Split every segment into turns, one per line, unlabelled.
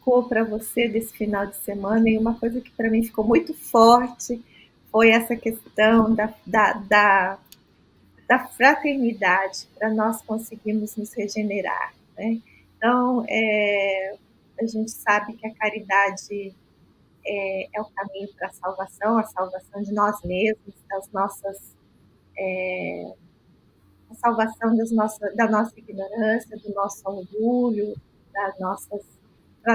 ficou para você desse final de semana? E uma coisa que para mim ficou muito forte foi essa questão da fraternidade, para nós conseguirmos nos regenerar, né? Então, a gente sabe que a caridade é o caminho para a salvação de nós mesmos, a salvação da nossa ignorância, do nosso orgulho, da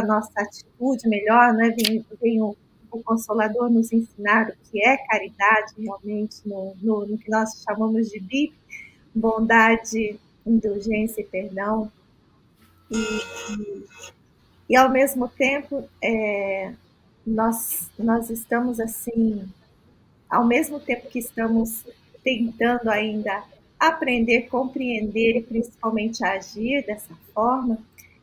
nossa atitude melhor, né? Vem o Consolador nos ensinar o que é caridade realmente, no que nós chamamos de BIP, bondade, indulgência e perdão. E ao mesmo tempo, nós estamos assim, ao mesmo tempo que estamos tentando ainda aprender, compreender e principalmente agir dessa forma,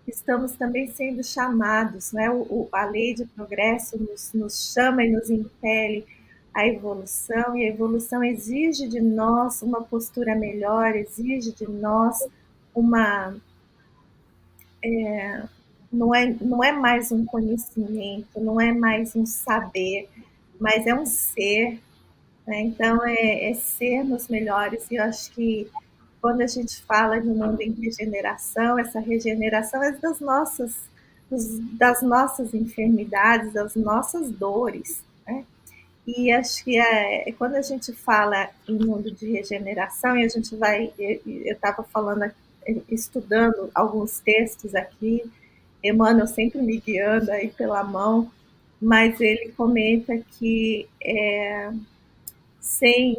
estamos também sendo chamados, né? A lei de progresso nos chama e nos impele à evolução, e a evolução exige de nós uma postura melhor, exige de nós uma. Não é mais um conhecimento, não é mais um saber, mas é um ser, né? Então, é sermos melhores, e eu acho que quando a gente fala de mundo em regeneração, essa regeneração é das nossas enfermidades, das nossas dores, né? E acho que quando a gente fala em mundo de regeneração, e a gente vai, eu estava falando, estudando alguns textos aqui, Emmanuel sempre me guiando aí pela mão, mas ele comenta que sem,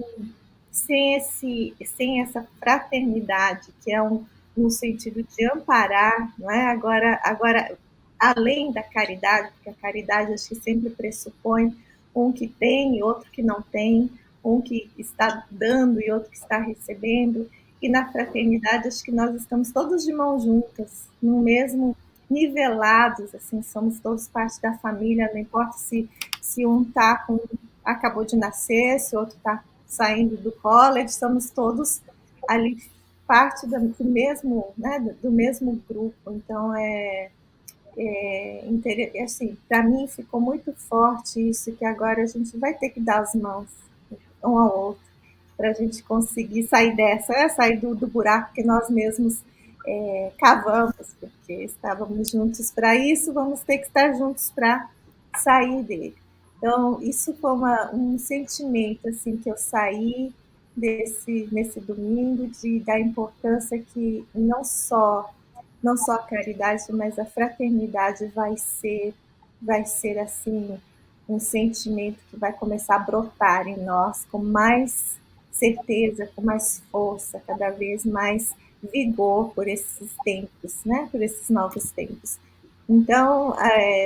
sem essa fraternidade, que é um sentido de amparar, não é? Agora, além da caridade, porque a caridade acho que sempre pressupõe um que tem e outro que não tem, um que está dando e outro que está recebendo, e na fraternidade acho que nós estamos todos de mãos juntas, no mesmo nivelados, assim, somos todos parte da família, não importa se um acabou de nascer, se o outro está saindo do college, estamos todos ali parte do mesmo, né, do mesmo grupo. Então, assim, para mim ficou muito forte isso, que agora a gente vai ter que dar as mãos um ao outro para a gente conseguir sair sair do buraco que nós mesmos cavamos, porque estávamos juntos para isso, vamos ter que estar juntos para sair dele. Então, isso foi um sentimento assim que eu saí nesse domingo, da importância que não só a caridade, mas a fraternidade vai ser assim um sentimento que vai começar a brotar em nós com mais certeza, com mais força, cada vez mais vigor por esses tempos, né? Por esses novos tempos. Então,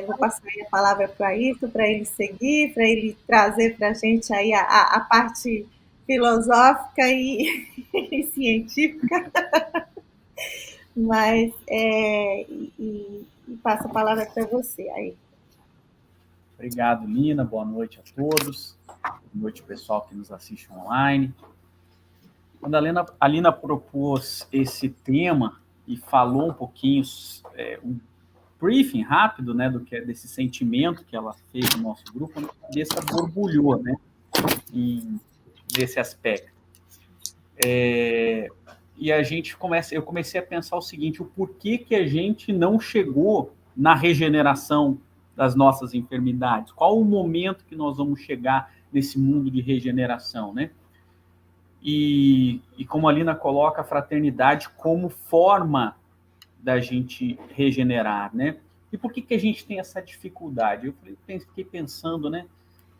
vou passar aí a palavra para Ayrton, para ele seguir, para ele trazer para a gente aí a parte filosófica e científica, mas e passo a palavra para você aí.
Obrigado, Lina. Boa noite a todos. Boa noite, pessoal que nos assiste online. Quando a Lina propôs esse tema e falou um pouquinho, um briefing rápido, né, desse sentimento que ela fez no nosso grupo, a minha cabeça borbulhou, né, nesse aspecto. E eu comecei a pensar o seguinte: o porquê que a gente não chegou na regeneração das nossas enfermidades? Qual o momento que nós vamos chegar nesse mundo de regeneração, né? E como a Lina coloca a fraternidade como forma da gente regenerar, né? E por que a gente tem essa dificuldade? Eu fiquei pensando, né?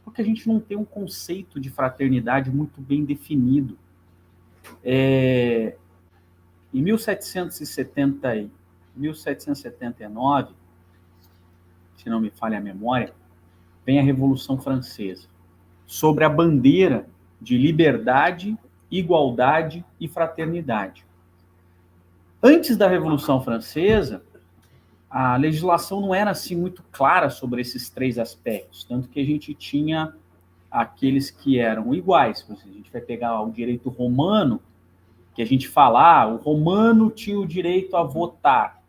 Porque a gente não tem um conceito de fraternidade muito bem definido. Em 1779, se não me falha a memória, vem a Revolução Francesa, sobre a bandeira de liberdade, igualdade e fraternidade. Antes da Revolução Francesa, a legislação não era assim muito clara sobre esses três aspectos, tanto que a gente tinha aqueles que eram iguais. A gente vai pegar o direito romano, que a gente fala, o romano tinha o direito a votar.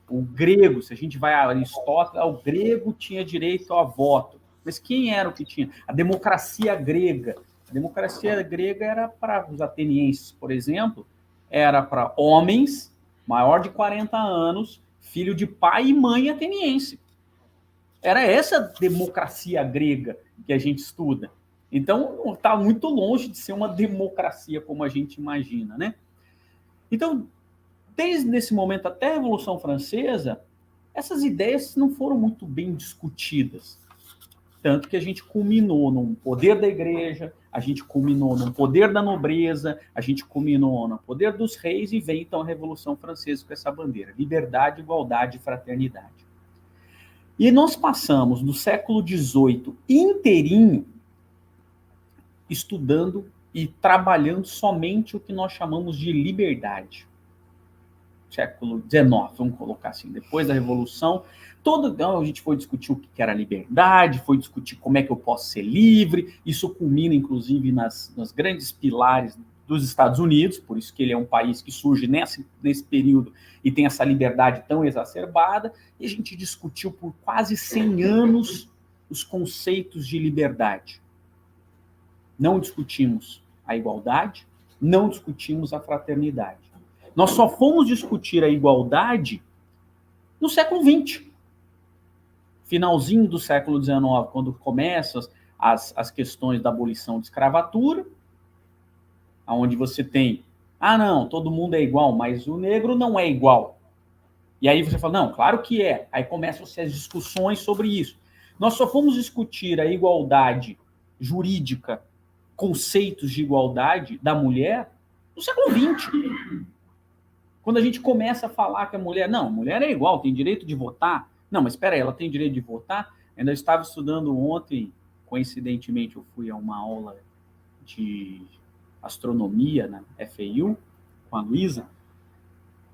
O grego, se a gente vai a Aristóteles, o grego tinha direito a voto. Mas quem era o que tinha? A democracia grega. A democracia grega era para os atenienses, por exemplo, era para homens maior de 40 anos, filho de pai e mãe ateniense. Era essa democracia grega que a gente estuda. Então, está muito longe de ser uma democracia como a gente imagina, né? Então, desde esse momento até a Revolução Francesa, essas ideias não foram muito bem discutidas. Tanto que a gente culminou num poder da igreja, a gente culminou num poder da nobreza, a gente culminou no poder dos reis e veio então a Revolução Francesa com essa bandeira: liberdade, igualdade e fraternidade. E nós passamos do século XVIII inteirinho estudando e trabalhando somente o que nós chamamos de liberdade. Século XIX, vamos colocar assim, depois da Revolução, a gente foi discutir o que era liberdade, foi discutir como é que eu posso ser livre, isso culmina, inclusive, nas grandes pilares dos Estados Unidos, por isso que ele é um país que surge nesse período e tem essa liberdade tão exacerbada, e a gente discutiu por quase 100 anos os conceitos de liberdade. Não discutimos a igualdade, não discutimos a fraternidade. Nós só fomos discutir a igualdade no século XX. Finalzinho do século XIX, quando começam as questões da abolição de escravatura, onde você tem, não, todo mundo é igual, mas o negro não é igual. E aí você fala, não, claro que é. Aí começam-se as discussões sobre isso. Nós só fomos discutir a igualdade jurídica, conceitos de igualdade da mulher, no século XX. Quando a gente começa a falar que a mulher é igual, tem direito de votar. Não, mas espera aí, ela tem direito de votar? Ainda estava estudando ontem, coincidentemente, eu fui a uma aula de astronomia na FEU, com a Luísa,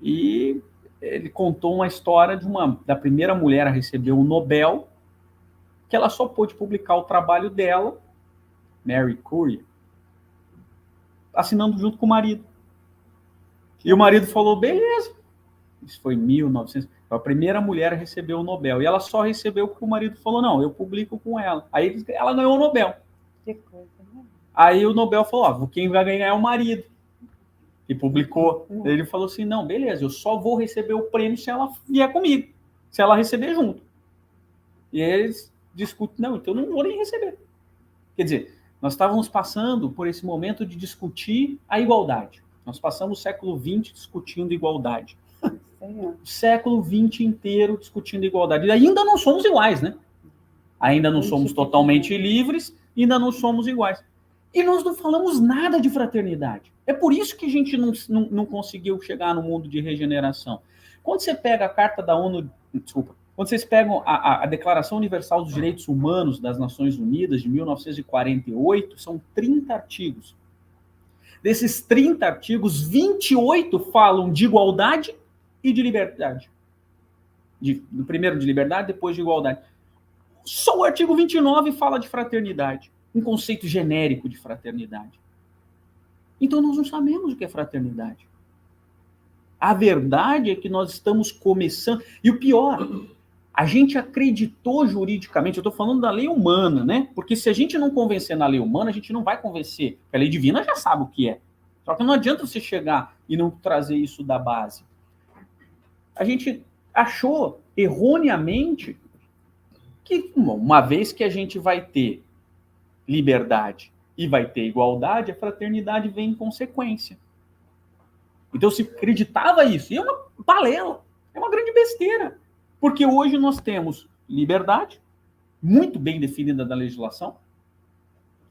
e ele contou uma história da primeira mulher a receber o Nobel, que ela só pôde publicar o trabalho dela, Marie Curie, assinando junto com o marido. E o marido falou, beleza. Isso foi em 1900. Foi a primeira mulher a receber o Nobel. E ela só recebeu porque o marido falou, não, eu publico com ela. Aí ela ganhou o Nobel. Que coisa, né? Aí o Nobel falou, quem vai ganhar é o marido, que publicou. Ele falou assim, não, beleza, eu só vou receber o prêmio se ela vier comigo. Se ela receber junto. E eles discutem, não, então eu não vou nem receber. Quer dizer, nós estávamos passando por esse momento de discutir a igualdade. Nós passamos o século XX discutindo igualdade. O século XX inteiro discutindo igualdade. E ainda não somos iguais, né? Ainda não somos totalmente livres, ainda não somos iguais. E nós não falamos nada de fraternidade. É por isso que a gente não conseguiu chegar no mundo de regeneração. Quando você pega a Carta da ONU... Quando vocês pegam a Declaração Universal dos Direitos Humanos das Nações Unidas, de 1948, são 30 artigos. Desses 30 artigos, 28 falam de igualdade e de liberdade. Primeiro de liberdade, depois de igualdade. Só o artigo 29 fala de fraternidade, um conceito genérico de fraternidade. Então nós não sabemos o que é fraternidade. A verdade é que nós estamos começando... E o pior, a gente acreditou juridicamente, eu estou falando da lei humana, né? Porque se a gente não convencer na lei humana, a gente não vai convencer. Porque a lei divina já sabe o que é. Só que não adianta você chegar e não trazer isso da base. A gente achou erroneamente que, uma vez que a gente vai ter liberdade e vai ter igualdade, a fraternidade vem em consequência. Então se acreditava isso. E é uma balela, é uma grande besteira. Porque hoje nós temos liberdade, muito bem definida na legislação.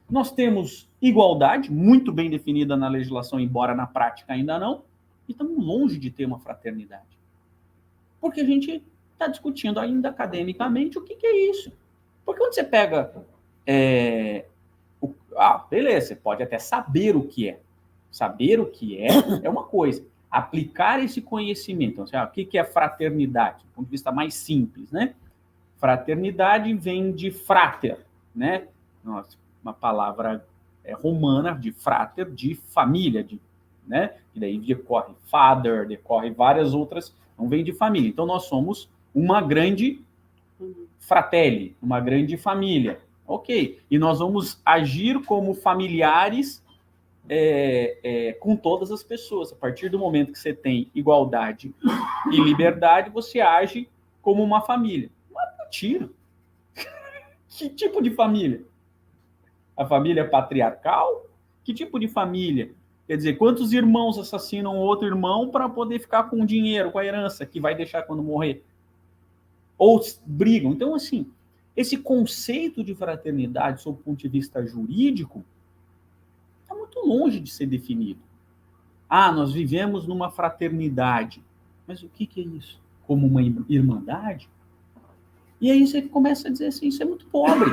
Nós temos igualdade, muito bem definida na legislação, embora na prática ainda não. E estamos longe de ter uma fraternidade. Porque a gente está discutindo ainda academicamente o que é isso. Porque quando você pega... beleza, você pode até saber o que é. Saber o que é uma coisa. Aplicar esse conhecimento. Então, o que é fraternidade? Do ponto de vista mais simples, né? Fraternidade vem de frater, né? Uma palavra romana de frater, de família, né? E daí decorre father, decorre várias outras não vem de família. Então, nós somos uma grande fratelli, uma grande família. Ok. E nós vamos agir como familiares com todas as pessoas. A partir do momento que você tem igualdade e liberdade, você age como uma família. Mas mentira. Que tipo de família? A família patriarcal? Que tipo de família? Quer dizer, quantos irmãos assassinam outro irmão para poder ficar com o dinheiro, com a herança que vai deixar quando morrer? Ou brigam. Então, assim, esse conceito de fraternidade, sob o ponto de vista jurídico, está muito longe de ser definido. Ah, nós vivemos numa fraternidade. Mas o que é isso? Como uma irmandade? E aí você começa a dizer assim, isso é muito pobre.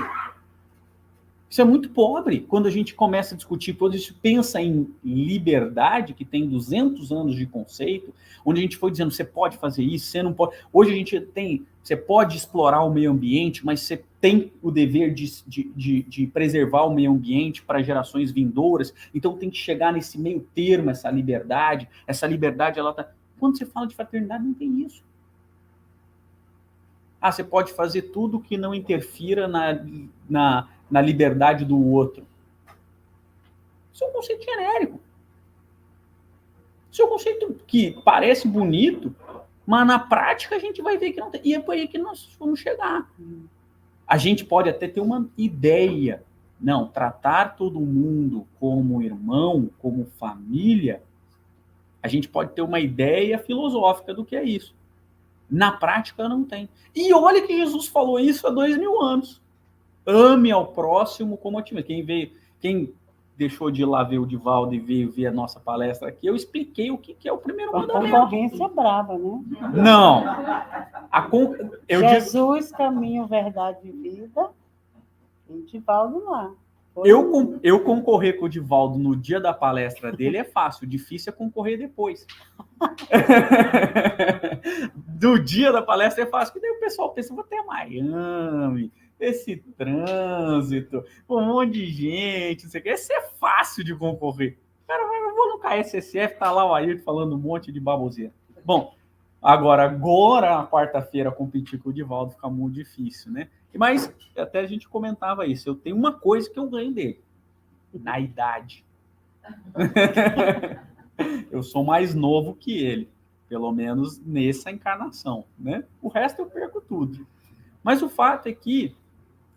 Isso é muito pobre. Quando a gente começa a discutir, quando a gente pensa em liberdade, que tem 200 anos de conceito, onde a gente foi dizendo, você pode fazer isso, você não pode. Hoje a gente tem, você pode explorar o meio ambiente, mas você tem o dever de preservar o meio ambiente para gerações vindouras. Então tem que chegar nesse meio termo, essa liberdade. Essa liberdade, ela tá. Quando você fala de fraternidade, não tem isso. Ah, você pode fazer tudo que não interfira na liberdade do outro. Isso é um conceito genérico. Isso é um conceito que parece bonito, mas na prática a gente vai ver que não tem. E é por aí que nós vamos chegar. A gente pode até ter uma ideia. Não, tratar todo mundo como irmão, como família, a gente pode ter uma ideia filosófica do que é isso. Na prática não tem. E olha que Jesus falou isso há 2000 anos. Ame ao próximo como a ti mesmo. Quem deixou de ir lá ver o Divaldo e veio ver a nossa palestra aqui, eu expliquei o que é o primeiro mandamento.
A concorrência brava, né?
Não.
Jesus, caminho, verdade e vida. E o Divaldo lá.
Eu concorrer com o Divaldo no dia da palestra dele é fácil, difícil é concorrer depois. Do dia da palestra é fácil, porque daí o pessoal pensa, vou até Miami, esse trânsito, um monte de gente, não sei o que. Esse é fácil de concorrer. Cara, eu vou no KSSF, tá lá o Ayrton falando um monte de baboseira. Bom, agora na quarta-feira, competir com o Divaldo fica muito difícil, né? Mas até a gente comentava isso. Eu tenho uma coisa que eu ganho dele. Na idade. Eu sou mais novo que ele. Pelo menos nessa encarnação, né? O resto eu perco tudo. Mas o fato é que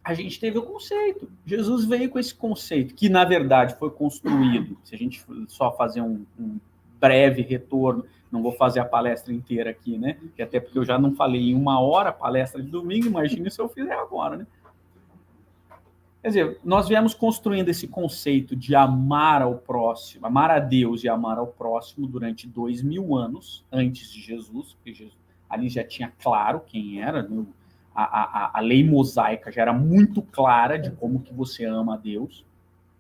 a gente teve o conceito. Jesus veio com esse conceito, que na verdade foi construído. Se a gente só fazer um breve retorno, não vou fazer a palestra inteira aqui, né? Até porque eu já não falei em 1 hora a palestra de domingo, imagine se eu fizer agora, né? Quer dizer, nós viemos construindo esse conceito de amar ao próximo, amar a Deus e amar ao próximo durante 2000 anos antes de Jesus, porque Jesus ali já tinha claro quem era, né? A lei mosaica já era muito clara de como que você ama a Deus,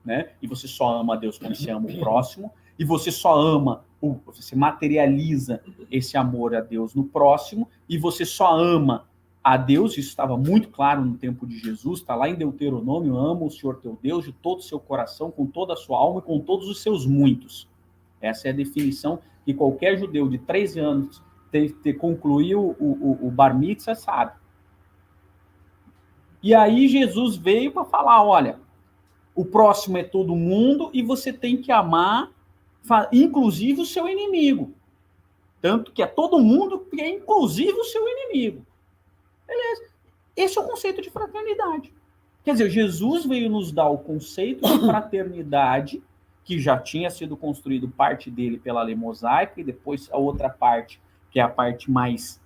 né? E você só ama a Deus quando você ama o próximo, e você só ama, você materializa esse amor a Deus no próximo, e você só ama a Deus, isso estava muito claro no tempo de Jesus, está lá em Deuteronômio, ama o Senhor teu Deus de todo o seu coração, com toda a sua alma e com todos os seus muitos. Essa é a definição que qualquer judeu de 13 anos concluiu o Bar Mitzvah sabe. E aí Jesus veio para falar, olha, o próximo é todo mundo e você tem que amar, inclusive o seu inimigo. Tanto que é todo mundo que é inclusive o seu inimigo. Beleza. Esse é o conceito de fraternidade. Quer dizer, Jesus veio nos dar o conceito de fraternidade, que já tinha sido construído parte dele pela lei mosaica, e depois a outra parte, que é a parte mais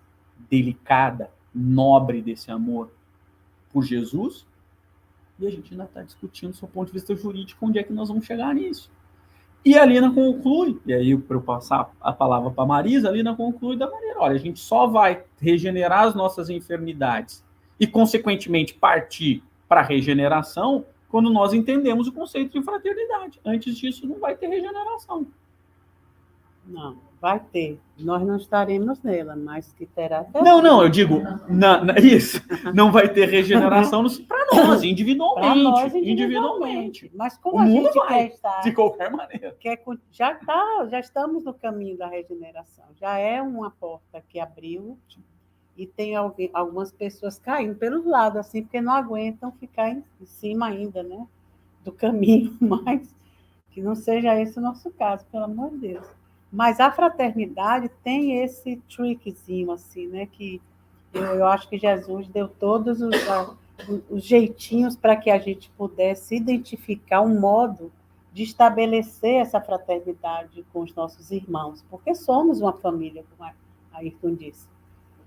delicada, nobre desse amor, por Jesus, e a gente ainda está discutindo, do seu ponto de vista jurídico, onde é que nós vamos chegar nisso. E a Lina conclui, e aí para eu passar a palavra para a Marisa, a Lina conclui da maneira, olha, a gente só vai regenerar as nossas enfermidades e, consequentemente, partir para a regeneração quando nós entendemos o conceito de fraternidade. Antes disso, não vai ter regeneração.
Não, vai ter. Nós não estaremos nela, mas que terá.
Não, eu digo, isso, não vai ter regeneração para nós, individualmente.
Mas como
O
a
mundo
gente
vai,
quer estar,
de qualquer maneira.
já estamos no caminho da regeneração. Já é uma porta que abriu e tem algumas pessoas caindo pelos lados, assim, porque não aguentam ficar em cima ainda, né, do caminho, mas que não seja esse o nosso caso, pelo amor de Deus. Mas a fraternidade tem esse trickzinho, assim, né? Que eu acho que Jesus deu todos os jeitinhos para que a gente pudesse identificar um modo de estabelecer essa fraternidade com os nossos irmãos, porque somos uma família, como a Ayrton disse.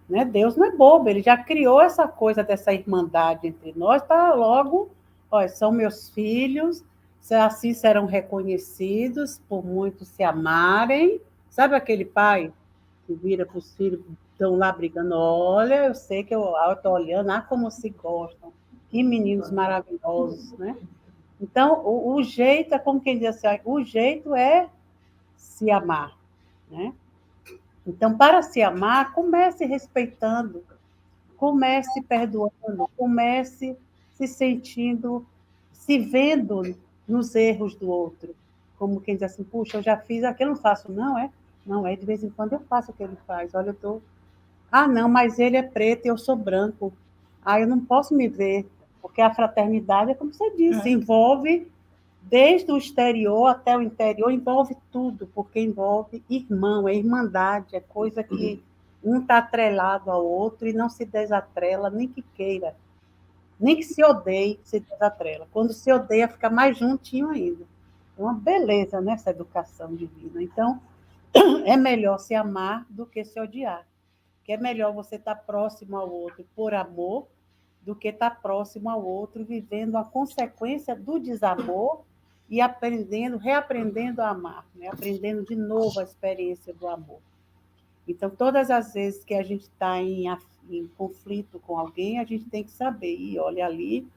Né? Deus não é bobo, ele já criou essa coisa dessa irmandade entre nós para logo, olha, são meus filhos, assim serão reconhecidos, por muitos se amarem. Sabe aquele pai que vira para os filhos, estão lá brigando? Olha, eu sei que eu estou olhando, como se gostam. Que meninos maravilhosos, né? Então, o jeito é como quem diz assim, o jeito é se amar, né? Então, para se amar, comece respeitando, comece perdoando, comece se sentindo, se vendo nos erros do outro. Como quem diz assim, puxa, eu já fiz aquilo, eu não faço. Não, é? Não, é de vez em quando eu faço o que ele faz. Olha, eu estou... Ah, não, mas ele é preto e eu sou branco. Ah, eu não posso me ver, porque a fraternidade, é como você disse, envolve desde o exterior até o interior, envolve tudo, porque envolve irmão, é irmandade, é coisa que um está atrelado ao outro e não se desatrela, nem que queira, nem que se odeie, se desatrela. Quando se odeia, fica mais juntinho ainda. É uma beleza nessa educação divina. Então, é melhor se amar do que se odiar. Que é melhor você estar próximo ao outro por amor do que estar próximo ao outro vivendo a consequência do desamor e aprendendo, reaprendendo a amar, né? Aprendendo de novo a experiência do amor. Então, todas as vezes que a gente está em conflito com alguém, a gente tem que saber, e olha, ali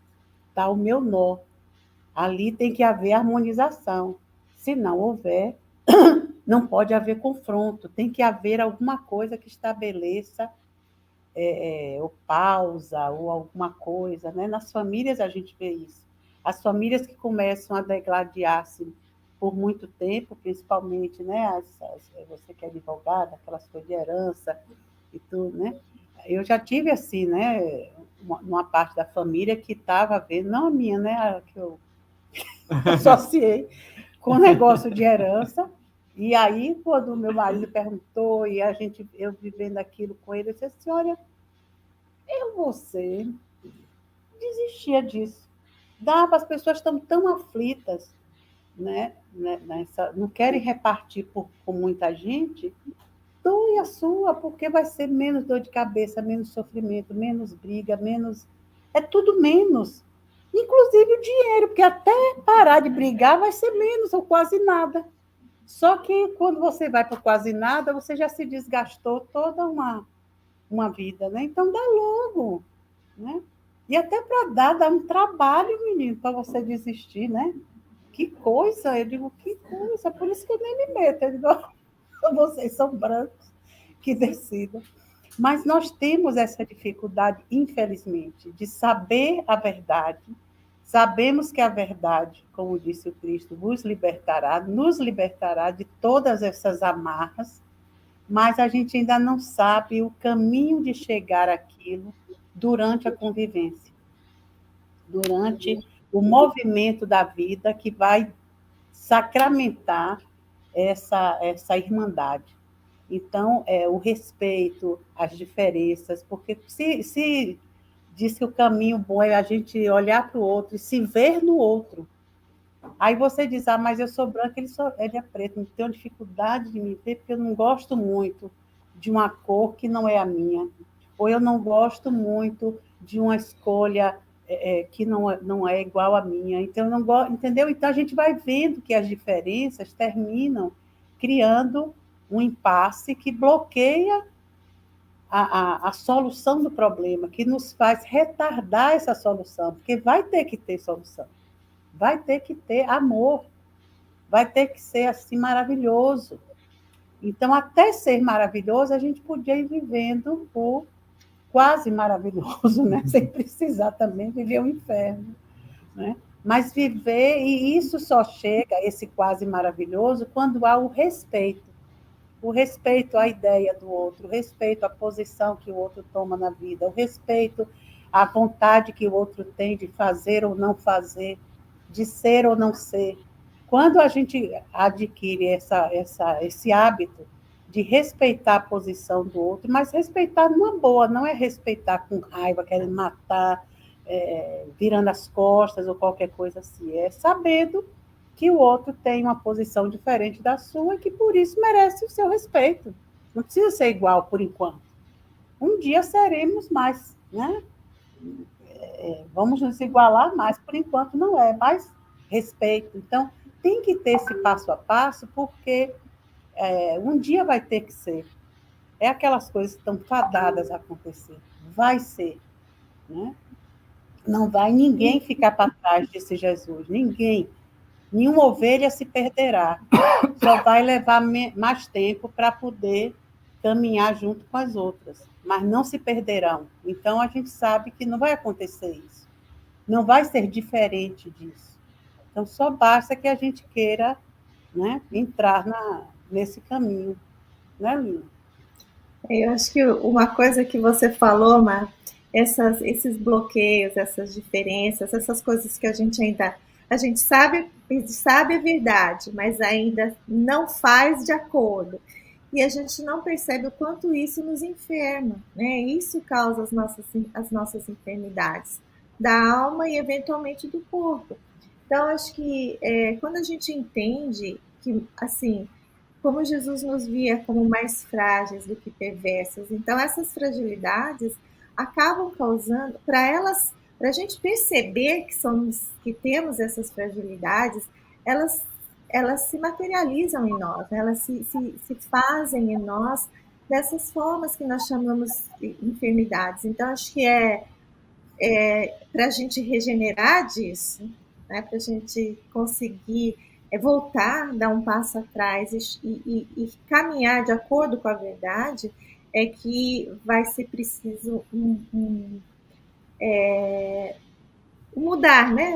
está o meu nó, ali tem que haver harmonização. Se não houver, não pode haver confronto, tem que haver alguma coisa que estabeleça ou pausa, ou alguma coisa. Né? Nas famílias a gente vê isso. As famílias que começam a degladiar-se por muito tempo, principalmente, né, você que é advogada, aquelas coisas de herança e tudo, né? Eu já tive assim, né, uma parte da família que estava vendo, não a minha, né, a que eu associei com o negócio de herança. E aí, quando o meu marido perguntou, e eu vivendo aquilo com ele, eu disse assim, olha, você desistia disso. As pessoas estão tão aflitas, né? Não querem repartir com muita gente, doe a sua, porque vai ser menos dor de cabeça, menos sofrimento, menos briga, menos. É tudo menos. Inclusive o dinheiro, porque até parar de brigar vai ser menos ou quase nada. Só que quando você vai por quase nada, você já se desgastou toda uma vida, né? Então dá logo. Né? E até para dar um trabalho, menino, para você desistir, né? Que coisa, eu digo, que coisa, por isso que eu nem me meto, eu digo, vocês são brancos, que decidam. Mas nós temos essa dificuldade, infelizmente, de saber a verdade. Sabemos que a verdade, como disse o Cristo, nos libertará de todas essas amarras, mas a gente ainda não sabe o caminho de chegar àquilo durante a convivência, durante o movimento da vida que vai sacramentar essa irmandade. Então, o respeito, as diferenças, porque se diz que o caminho bom é a gente olhar para o outro e se ver no outro. Aí você diz, mas eu sou branca, ele é preto, não tenho dificuldade de me ver, porque eu não gosto muito de uma cor que não é a minha, ou eu não gosto muito de uma escolha que não é igual à minha, então não gosto, entendeu? Então a gente vai vendo que as diferenças terminam criando um impasse que bloqueia a solução do problema, que nos faz retardar essa solução, porque vai ter que ter solução. Vai ter que ter amor, vai ter que ser assim maravilhoso. Então, até ser maravilhoso, a gente podia ir vivendo o quase maravilhoso, né? Sem precisar também viver o inferno, né? Mas viver, e isso só chega, esse quase maravilhoso, quando há o respeito à ideia do outro, o respeito à posição que o outro toma na vida, o respeito à vontade que o outro tem de fazer ou não fazer, de ser ou não ser. Quando a gente adquire esse hábito de respeitar a posição do outro, mas respeitar numa boa, não é respeitar com raiva, querendo matar, virando as costas ou qualquer coisa assim, é sabendo que o outro tem uma posição diferente da sua e que por isso merece o seu respeito. Não precisa ser igual por enquanto. Um dia seremos mais, né? Vamos nos igualar mais, por enquanto não é, mas respeito. Então, tem que ter esse passo a passo, porque um dia vai ter que ser. É aquelas coisas que estão fadadas a acontecer. Vai ser, né? Não vai ninguém ficar para trás, disse Jesus. Ninguém. Nenhuma ovelha se perderá. Só vai levar mais tempo para poder caminhar junto com as outras. Mas não se perderão. Então, a gente sabe que não vai acontecer isso. Não vai ser diferente disso. Então, só basta que a gente queira, né, entrar nesse caminho. Né, Lina?
Eu acho que uma coisa que você falou, Mar, esses bloqueios, essas diferenças, essas coisas que a gente sabe a verdade, mas ainda não faz de acordo. E a gente não percebe o quanto isso nos enferma, né? Isso causa as nossas enfermidades da alma e eventualmente do corpo. Então, acho que quando a gente entende que, assim, como Jesus nos via como mais frágeis do que perversas. Então, essas fragilidades acabam causando, para a gente perceber que temos essas fragilidades, elas se materializam em nós, né? Elas se fazem em nós dessas formas que nós chamamos de enfermidades. Então, acho que para a gente regenerar disso, né? Para a gente conseguir voltar, dar um passo atrás e caminhar de acordo com a verdade, é que vai ser preciso mudar, né?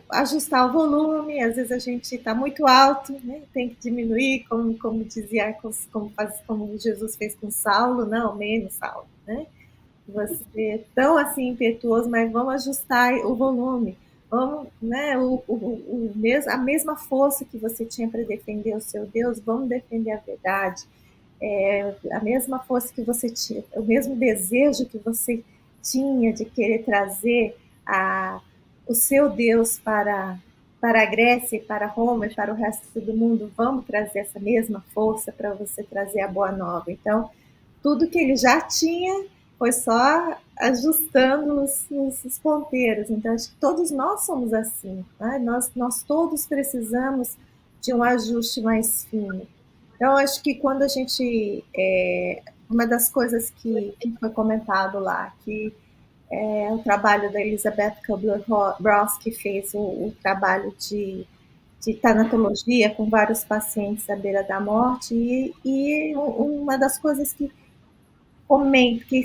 Ajustar o volume. Às vezes a gente está muito alto, né? Tem que diminuir, como dizia, como Jesus fez com Saulo, não, menos Saulo, né? Você é tão assim impetuoso, mas vamos ajustar o volume. Vamos, né, a mesma força que você tinha para defender o seu Deus, vamos defender a verdade. A mesma força que você tinha, o mesmo desejo que você tinha de querer trazer o seu Deus para a Grécia, para Roma e para o resto do mundo, vamos trazer essa mesma força para você trazer a boa nova. Então, tudo que ele já tinha foi só ajustando os ponteiros. Então, acho que todos nós somos assim. Né? Nós todos precisamos de um ajuste mais fino. Então, acho que quando a gente... uma das coisas que foi comentado lá, que o trabalho da Elizabeth Kubler-Ross, que fez o trabalho de tanatologia com vários pacientes à beira da morte, e uma das coisas que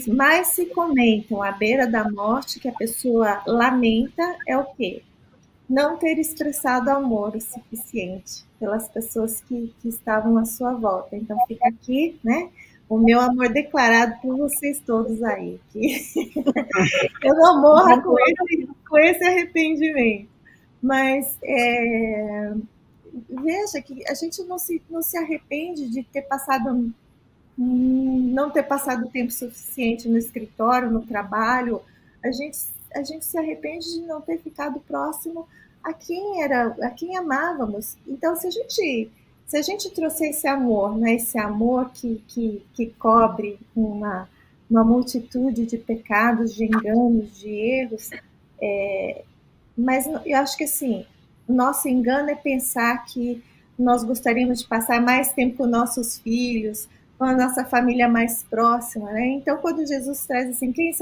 mais se comentam à beira da morte, que a pessoa lamenta, é o quê? Não ter expressado amor o suficiente pelas pessoas que estavam à sua volta. Então, fica aqui, né, o meu amor declarado por vocês todos aí, que eu não morra com esse arrependimento. Mas veja que a gente não se arrepende de ter passado não ter passado tempo suficiente no escritório, no trabalho. A gente se arrepende de não ter ficado próximo a quem amávamos. Então, se a gente trouxer esse amor, né, esse amor que cobre uma multitude de pecados, de enganos, de erros, mas eu acho que assim, o nosso engano é pensar que nós gostaríamos de passar mais tempo com nossos filhos, com a nossa família mais próxima, né? Então, quando Jesus traz assim, quem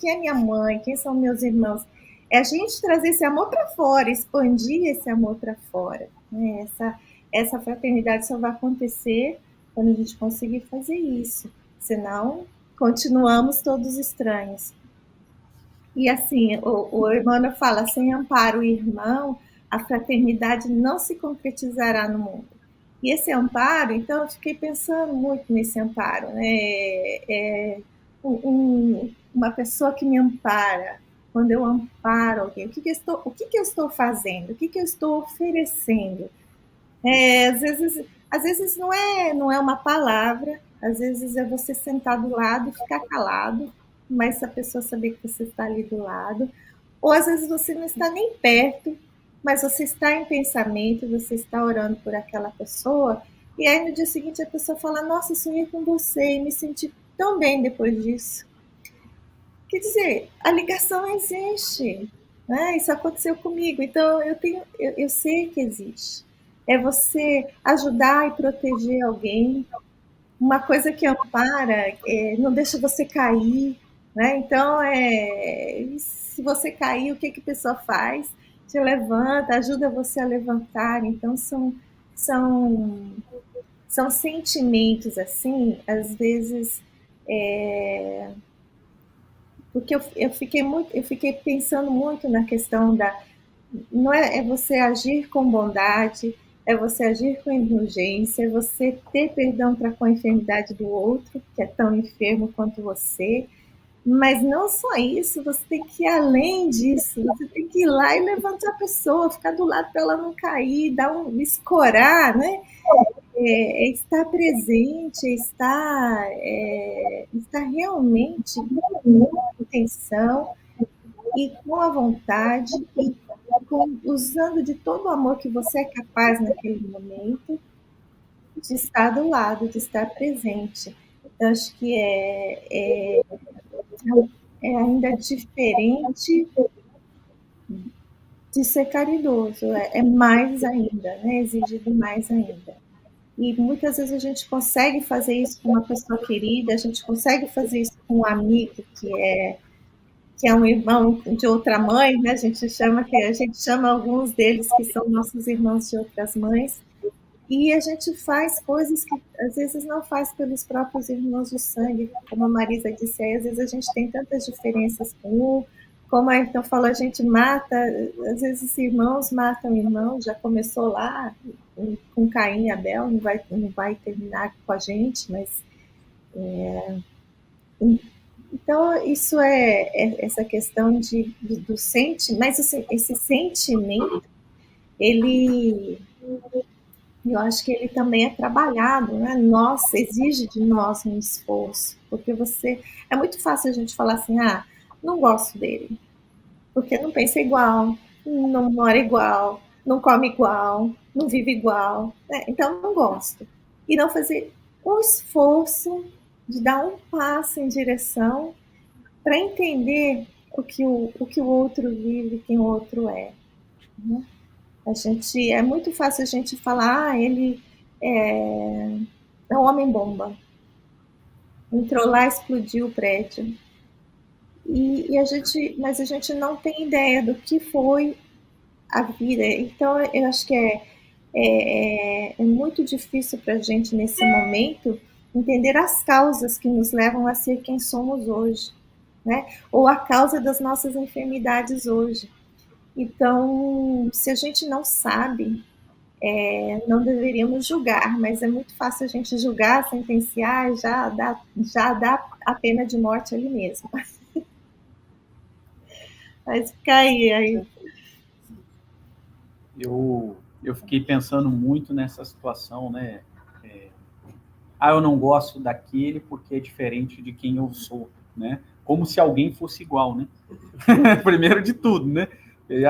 é minha mãe, quem são meus irmãos, é a gente trazer esse amor para fora, expandir esse amor para fora, né? essa fraternidade só vai acontecer quando a gente conseguir fazer isso. Senão, continuamos todos estranhos. E assim, o Emmanuel fala, sem amparo irmão, a fraternidade não se concretizará no mundo. E esse amparo, então, eu fiquei pensando muito nesse amparo, né? Uma pessoa que me ampara, quando eu amparo alguém, o que eu estou fazendo? O que eu estou oferecendo? Às vezes não é uma palavra, às vezes é você sentar do lado e ficar calado, mas a pessoa saber que você está ali do lado. Ou às vezes você não está nem perto, mas você está em pensamento, você está orando por aquela pessoa, e aí no dia seguinte a pessoa fala, nossa, eu sonhei com você e me senti tão bem depois disso. Quer dizer, a ligação existe, né? Isso aconteceu comigo, então eu sei que existe. É você ajudar e proteger alguém, uma coisa que ampara, não deixa você cair, né? Então, se você cair, o que a pessoa faz? Te levanta, ajuda você a levantar. Então, são, são sentimentos, assim, às vezes, porque eu fiquei pensando muito na questão não é você agir com bondade, é você agir com indulgência, é você ter perdão para com a enfermidade do outro, que é tão enfermo quanto você, mas não só isso, você tem que ir além disso, você tem que ir lá e levantar a pessoa, ficar do lado para ela não cair, escorar, né? Estar presente, estar realmente com intenção e com a vontade e usando de todo o amor que você é capaz naquele momento de estar do lado, de estar presente. Eu acho que é ainda diferente de ser caridoso, é mais ainda, né? Exigido mais ainda. E muitas vezes a gente consegue fazer isso com uma pessoa querida, a gente consegue fazer isso com um amigo que é um irmão de outra mãe, né? A gente chama alguns deles que são nossos irmãos de outras mães, e a gente faz coisas que às vezes não faz pelos próprios irmãos de sangue, como a Marisa disse aí, às vezes a gente tem tantas diferenças com um, como a Ayrton falou, a gente mata, às vezes irmãos matam irmãos, já começou lá com Caim e Abel, não vai terminar com a gente, mas então isso essa questão do sentimento, mas esse sentimento, eu acho que ele também é trabalhado, né? Nossa, exige de nós um esforço, porque é muito fácil a gente falar assim, não gosto dele, porque não pensa igual, não mora igual, não come igual, não vive igual, né? Então não gosto. E não fazer um esforço de dar um passo em direção para entender o que o outro vive, quem o outro é. Né? É muito fácil a gente falar, ele é um homem-bomba. Entrou lá, explodiu o prédio. Mas a gente não tem ideia do que foi a vida. Então, eu acho que é muito difícil para a gente, nesse momento, entender as causas que nos levam a ser quem somos hoje, né? Ou a causa das nossas enfermidades hoje. Então, se a gente não sabe, não deveríamos julgar, mas é muito fácil a gente julgar, sentenciar, já dá a pena de morte ali mesmo. Mas fica aí.
Eu fiquei pensando muito nessa situação, né? Eu não gosto daquele porque é diferente de quem eu sou, né? Como se alguém fosse igual, né? Primeiro de tudo, né?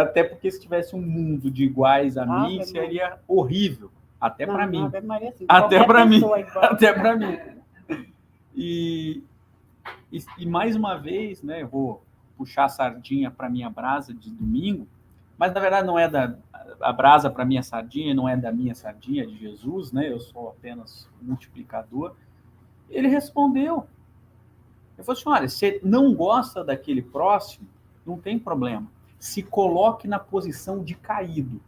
Até porque se tivesse um mundo de iguais a mim, seria horrível. Até para mim. Até para mim. Até para mim. E mais uma vez, né? Eu vou puxar a sardinha para minha brasa de domingo, mas na verdade não é a brasa para minha sardinha, não é da minha sardinha, de Jesus, né? Eu sou apenas multiplicador. Ele respondeu. Ele falou assim, olha, você não gosta daquele próximo, não tem problema. Se coloque na posição de caído.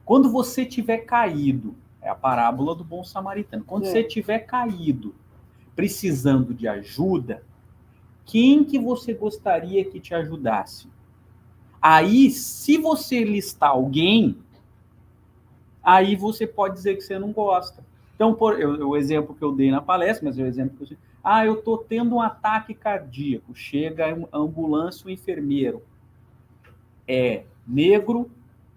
Quando você tiver caído, é a parábola do bom samaritano, quando você tiver caído, precisando de ajuda, quem que você gostaria que te ajudasse? Aí, se você listar alguém, aí você pode dizer que você não gosta. Então, o exemplo que eu dei na palestra, mas é o exemplo que eu... eu estou tendo um ataque cardíaco. Chega a ambulância, o enfermeiro é negro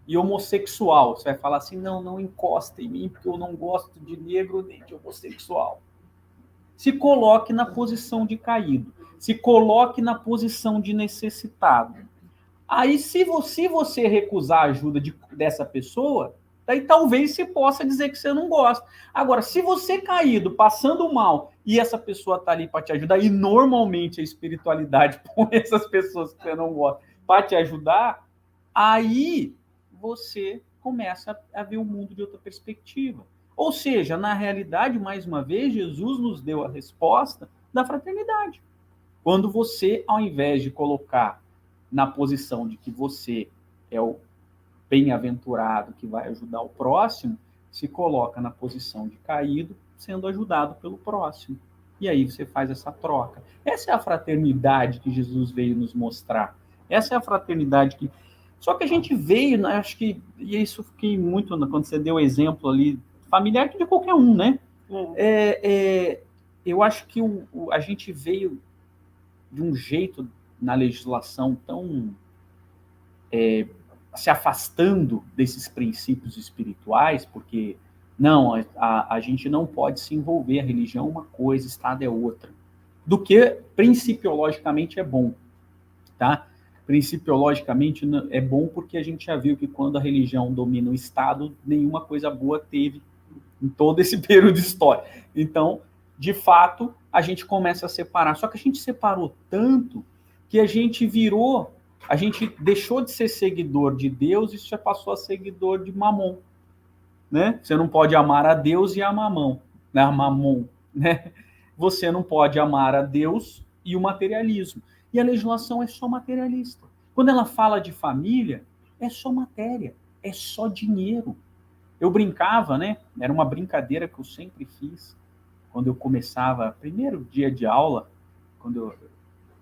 e homossexual. Você vai falar assim, não encosta em mim, porque eu não gosto de negro nem de homossexual. Se coloque na posição de caído. Se coloque na posição de necessitado. Aí, se você recusar a ajuda dessa pessoa, daí talvez você possa dizer que você não gosta. Agora, se você caído, passando mal, e essa pessoa está ali para te ajudar, e normalmente a espiritualidade põe essas pessoas que você não gosta para te ajudar, aí você começa a ver o mundo de outra perspectiva. Ou seja, na realidade, mais uma vez, Jesus nos deu a resposta da fraternidade. Quando você, ao invés de colocar na posição de que você é o bem-aventurado que vai ajudar o próximo, se coloca na posição de caído, sendo ajudado pelo próximo. E aí você faz essa troca. Essa é a fraternidade que Jesus veio nos mostrar. Essa é a fraternidade que... Só que a gente veio, né, acho que... E isso fiquei muito... Quando você deu o exemplo ali, familiar de qualquer um, né? Eu acho que a gente veio de um jeito na legislação tão se afastando desses princípios espirituais, porque não, a gente não pode se envolver, a religião é uma coisa, Estado é outra, do que principiologicamente é bom, tá? Principiologicamente é bom porque a gente já viu que quando a religião domina o Estado, nenhuma coisa boa teve em todo esse período histórico. Então, de fato, a gente começa a separar. Só que a gente separou tanto que a gente deixou de ser seguidor de Deus e já passou a ser seguidor de Mamon, né? Você não pode amar a Deus e a Mamon, né? Você não pode amar a Deus e o materialismo. E a legislação é só materialista. Quando ela fala de família, é só matéria, é só dinheiro. Eu brincava, né? Era uma brincadeira que eu sempre fiz quando eu começava, primeiro dia de aula, quando eu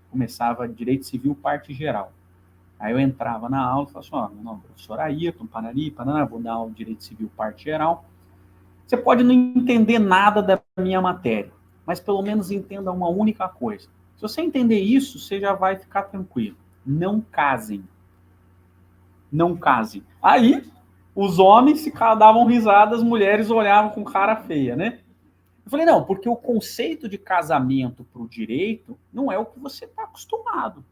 começava Direito Civil, parte geral. Aí eu entrava na aula e falava assim, não, professor Ayrton, Paraná, vou dar aula de Direito Civil, parte geral. Você pode não entender nada da minha matéria, mas pelo menos entenda uma única coisa. Se você entender isso, você já vai ficar tranquilo. Não casem. Não casem. Aí, os homens se davam risada, as mulheres olhavam com cara feia, né? Eu falei, não, porque o conceito de casamento para o direito não é o que você está acostumado.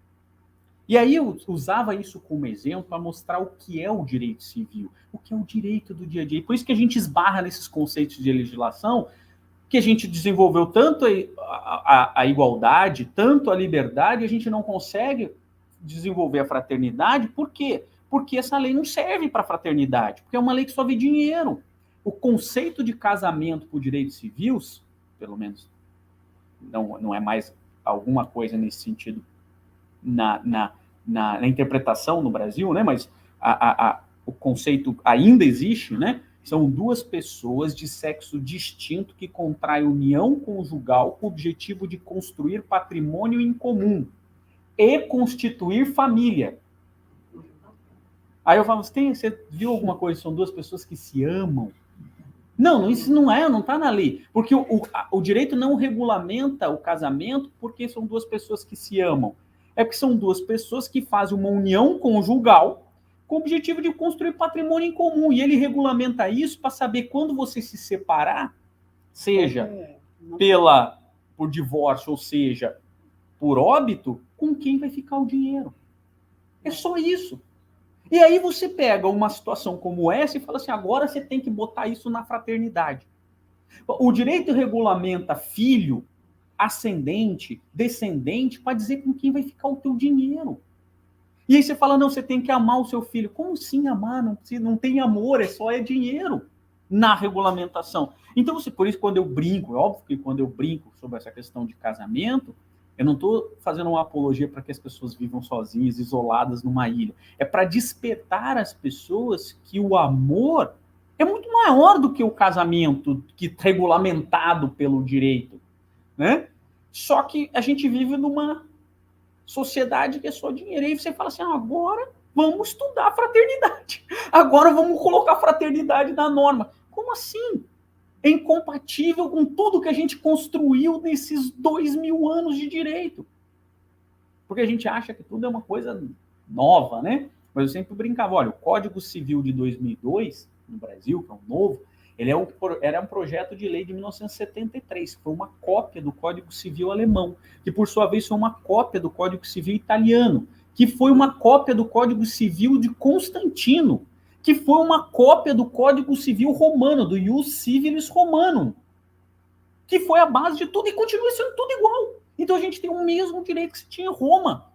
E aí eu usava isso como exemplo para mostrar o que é o direito civil, o que é o direito do dia a dia. E por isso que a gente esbarra nesses conceitos de legislação, que a gente desenvolveu tanto a igualdade, tanto a liberdade, a gente não consegue desenvolver a fraternidade. Por quê? Porque essa lei não serve para a fraternidade, porque é uma lei que só vê dinheiro. O conceito de casamento por direitos civis, pelo menos não é mais alguma coisa nesse sentido na interpretação no Brasil, né? Mas o conceito ainda existe, né? São duas pessoas de sexo distinto que contraem união conjugal com o objetivo de construir patrimônio em comum e constituir família. Aí eu falo, você viu alguma coisa? São duas pessoas que se amam. Não, isso não está na lei. Porque o direito não regulamenta o casamento porque são duas pessoas que se amam. É porque são duas pessoas que fazem uma união conjugal com o objetivo de construir patrimônio em comum. E ele regulamenta isso para saber quando você se separar, seja por divórcio, ou seja, por óbito, com quem vai ficar o dinheiro. É só isso. E aí você pega uma situação como essa e fala assim, agora você tem que botar isso na fraternidade. O direito regulamenta filho, ascendente, descendente, para dizer com quem vai ficar o teu dinheiro. E aí você fala, não, você tem que amar o seu filho. Como assim amar? Não tem amor, é dinheiro na regulamentação. Então, por isso, quando eu brinco, é óbvio que quando eu brinco sobre essa questão de casamento, Eu não estou fazendo uma apologia para que as pessoas vivam sozinhas, isoladas numa ilha. É para despertar as pessoas que o amor é muito maior do que o casamento que é regulamentado pelo direito, né? Só que a gente vive numa sociedade que é só dinheiro. E aí você fala assim, agora vamos estudar fraternidade. Agora vamos colocar fraternidade na norma. Como assim? É incompatível com tudo que a gente construiu nesses 2000 anos de direito. Porque a gente acha que tudo é uma coisa nova, né? Mas eu sempre brincava, olha, o Código Civil de 2002, no Brasil, que é um novo, era um projeto de lei de 1973, que foi uma cópia do Código Civil alemão, que por sua vez foi uma cópia do Código Civil italiano, que foi uma cópia do Código Civil de Constantino, que foi uma cópia do Código Civil romano, do Ius Civilis Romanum, que foi a base de tudo e continua sendo tudo igual. Então a gente tem o mesmo direito que se tinha em Roma.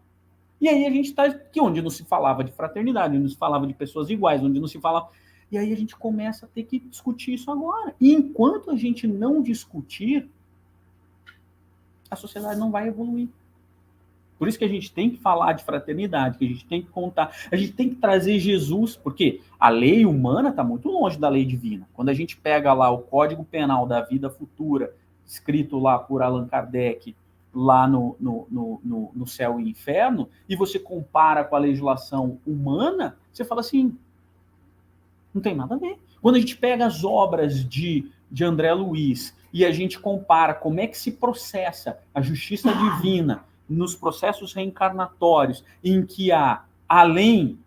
E aí a gente está aqui onde não se falava de fraternidade, onde não se falava de pessoas iguais, onde não se falava... E aí a gente começa a ter que discutir isso agora. E enquanto a gente não discutir, a sociedade não vai evoluir. Por isso que a gente tem que falar de fraternidade, que a gente tem que contar, a gente tem que trazer Jesus, porque a lei humana está muito longe da lei divina. Quando a gente pega lá o Código Penal da Vida Futura, escrito lá por Allan Kardec, lá no Céu e Inferno, e você compara com a legislação humana, você fala assim, não tem nada a ver. Quando a gente pega as obras de André Luiz e a gente compara como é que se processa a justiça divina nos processos reencarnatórios, em que há além,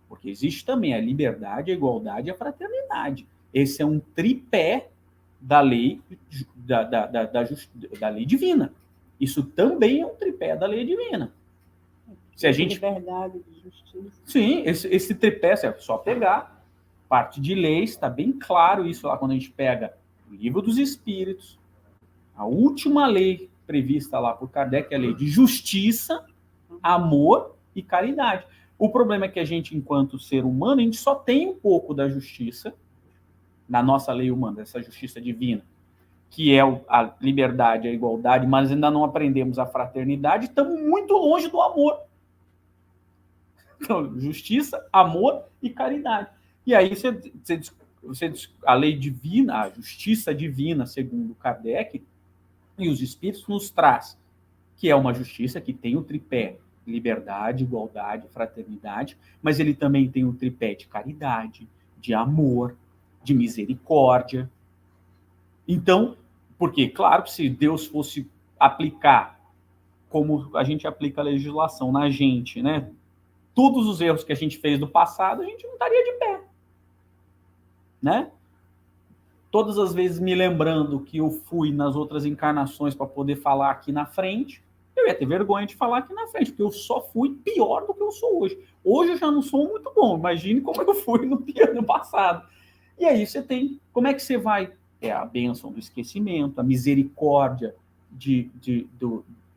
porque existe também a liberdade, a igualdade e a fraternidade. Esse é um tripé da lei da lei divina. Isso também é um tripé da lei divina. Se a gente...
Liberdade, justiça.
Sim, esse tripé, é só pegar parte de leis, está bem claro isso lá quando a gente pega o Livro dos Espíritos, a última lei prevista lá por Kardec é a lei de justiça, amor e caridade. O problema é que a gente, enquanto ser humano, a gente só tem um pouco da justiça, na nossa lei humana, essa justiça divina, que é a liberdade, a igualdade, mas ainda não aprendemos a fraternidade, estamos muito longe do amor. Então, justiça, amor e caridade. E aí a lei divina, a justiça divina, segundo Kardec, e os espíritos nos traz, que é uma justiça que tem o tripé liberdade, igualdade, fraternidade, mas ele também tem o tripé de caridade, de amor, de misericórdia. Então, porque, claro, que se Deus fosse aplicar como a gente aplica a legislação na gente, né? Todos os erros que a gente fez do passado, a gente não estaria de pé, né? Todas as vezes me lembrando que eu fui nas outras encarnações para poder falar aqui na frente, eu ia ter vergonha de falar aqui na frente, porque eu só fui pior do que eu sou hoje. Hoje eu já não sou muito bom, imagine como eu fui no passado. E aí você tem, como é que você vai? É a bênção do esquecimento, a misericórdia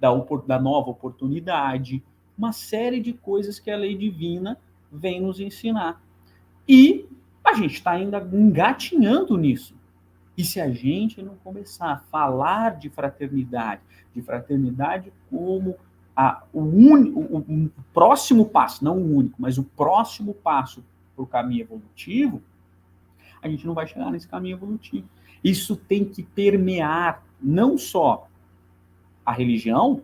da nova oportunidade, uma série de coisas que a lei divina vem nos ensinar. E a gente está ainda engatinhando nisso. E se a gente não começar a falar de fraternidade como o próximo passo, não o único, mas o próximo passo para o caminho evolutivo, a gente não vai chegar nesse caminho evolutivo. Isso tem que permear não só a religião,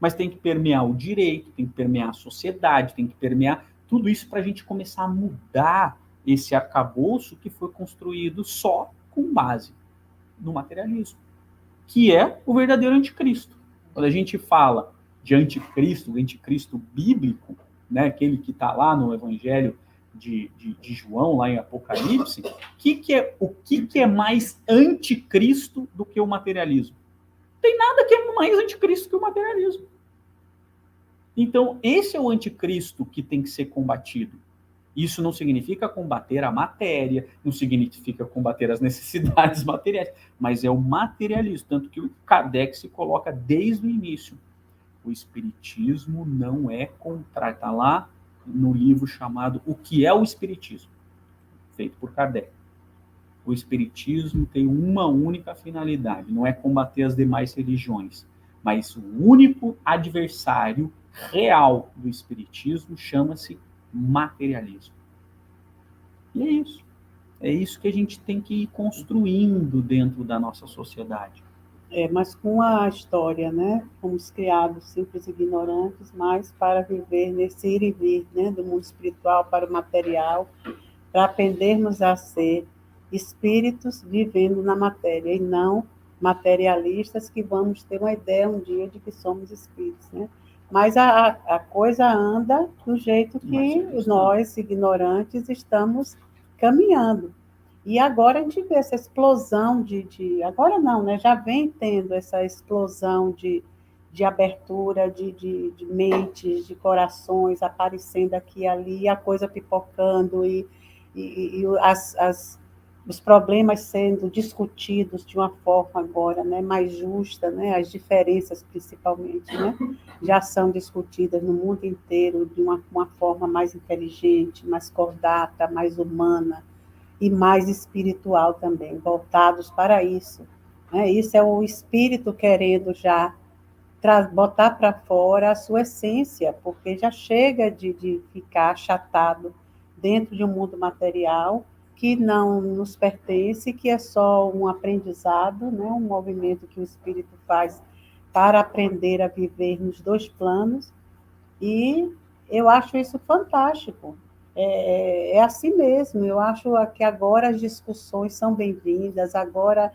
mas tem que permear o direito, tem que permear a sociedade, tem que permear tudo isso para a gente começar a mudar esse arcabouço que foi construído só com base no materialismo, que é o verdadeiro anticristo. Quando a gente fala de anticristo, o anticristo bíblico, né, aquele que está lá no Evangelho de João, lá em Apocalipse, o que é mais anticristo do que o materialismo? Não tem nada que é mais anticristo que o materialismo. Então, esse é o anticristo que tem que ser combatido. Isso não significa combater a matéria, não significa combater as necessidades materiais, mas é o materialismo. Tanto que o Kardec se coloca desde o início. O espiritismo não é contrário. Está lá no livro chamado O que é o Espiritismo, feito por Kardec. o Espiritismo tem uma única finalidade, não é combater as demais religiões, mas o único adversário real do Espiritismo chama-se materialismo. E é isso. É isso que a gente tem que ir construindo dentro da nossa sociedade.
Mas com a história, né? Fomos criados simples e ignorantes, mas para viver nesse ir e vir, né? Do mundo espiritual para o material, para aprendermos a ser espíritos vivendo na matéria e não materialistas que vamos ter uma ideia um dia de que somos espíritos, né? Mas a coisa anda do jeito que nós, ignorantes, estamos caminhando. E agora a gente vê essa explosão agora não, né? Já vem tendo essa explosão de abertura de mentes, de corações aparecendo aqui e ali, a coisa pipocando e os problemas sendo discutidos de uma forma agora, né, mais justa, né, as diferenças principalmente, né, já são discutidas no mundo inteiro de uma forma mais inteligente, mais cordata, mais humana e mais espiritual também, voltados para isso. Né? Isso é o espírito querendo já botar para fora a sua essência, porque já chega de ficar achatado dentro de um mundo material que não nos pertence, que é só um aprendizado, né? Um movimento que o espírito faz para aprender a viver nos dois planos, e eu acho isso fantástico. É assim mesmo, eu acho que agora as discussões são bem-vindas, agora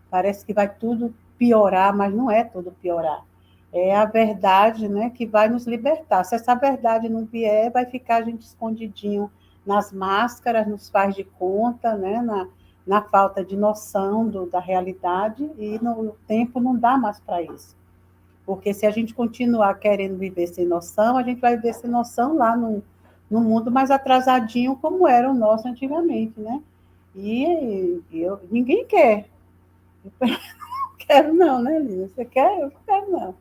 parece que vai tudo piorar, mas não é tudo piorar. É a verdade, né, que vai nos libertar. Se essa verdade não vier, vai ficar a gente escondidinho nas máscaras, nos faz de conta, né, na falta de noção da realidade, e no tempo não dá mais para isso. Porque se a gente continuar querendo viver sem noção, a gente vai viver sem noção lá no mundo mais atrasadinho, como era o nosso antigamente, né? E ninguém quer. Eu não quero não, né, Lina? Você quer? Eu não quero não.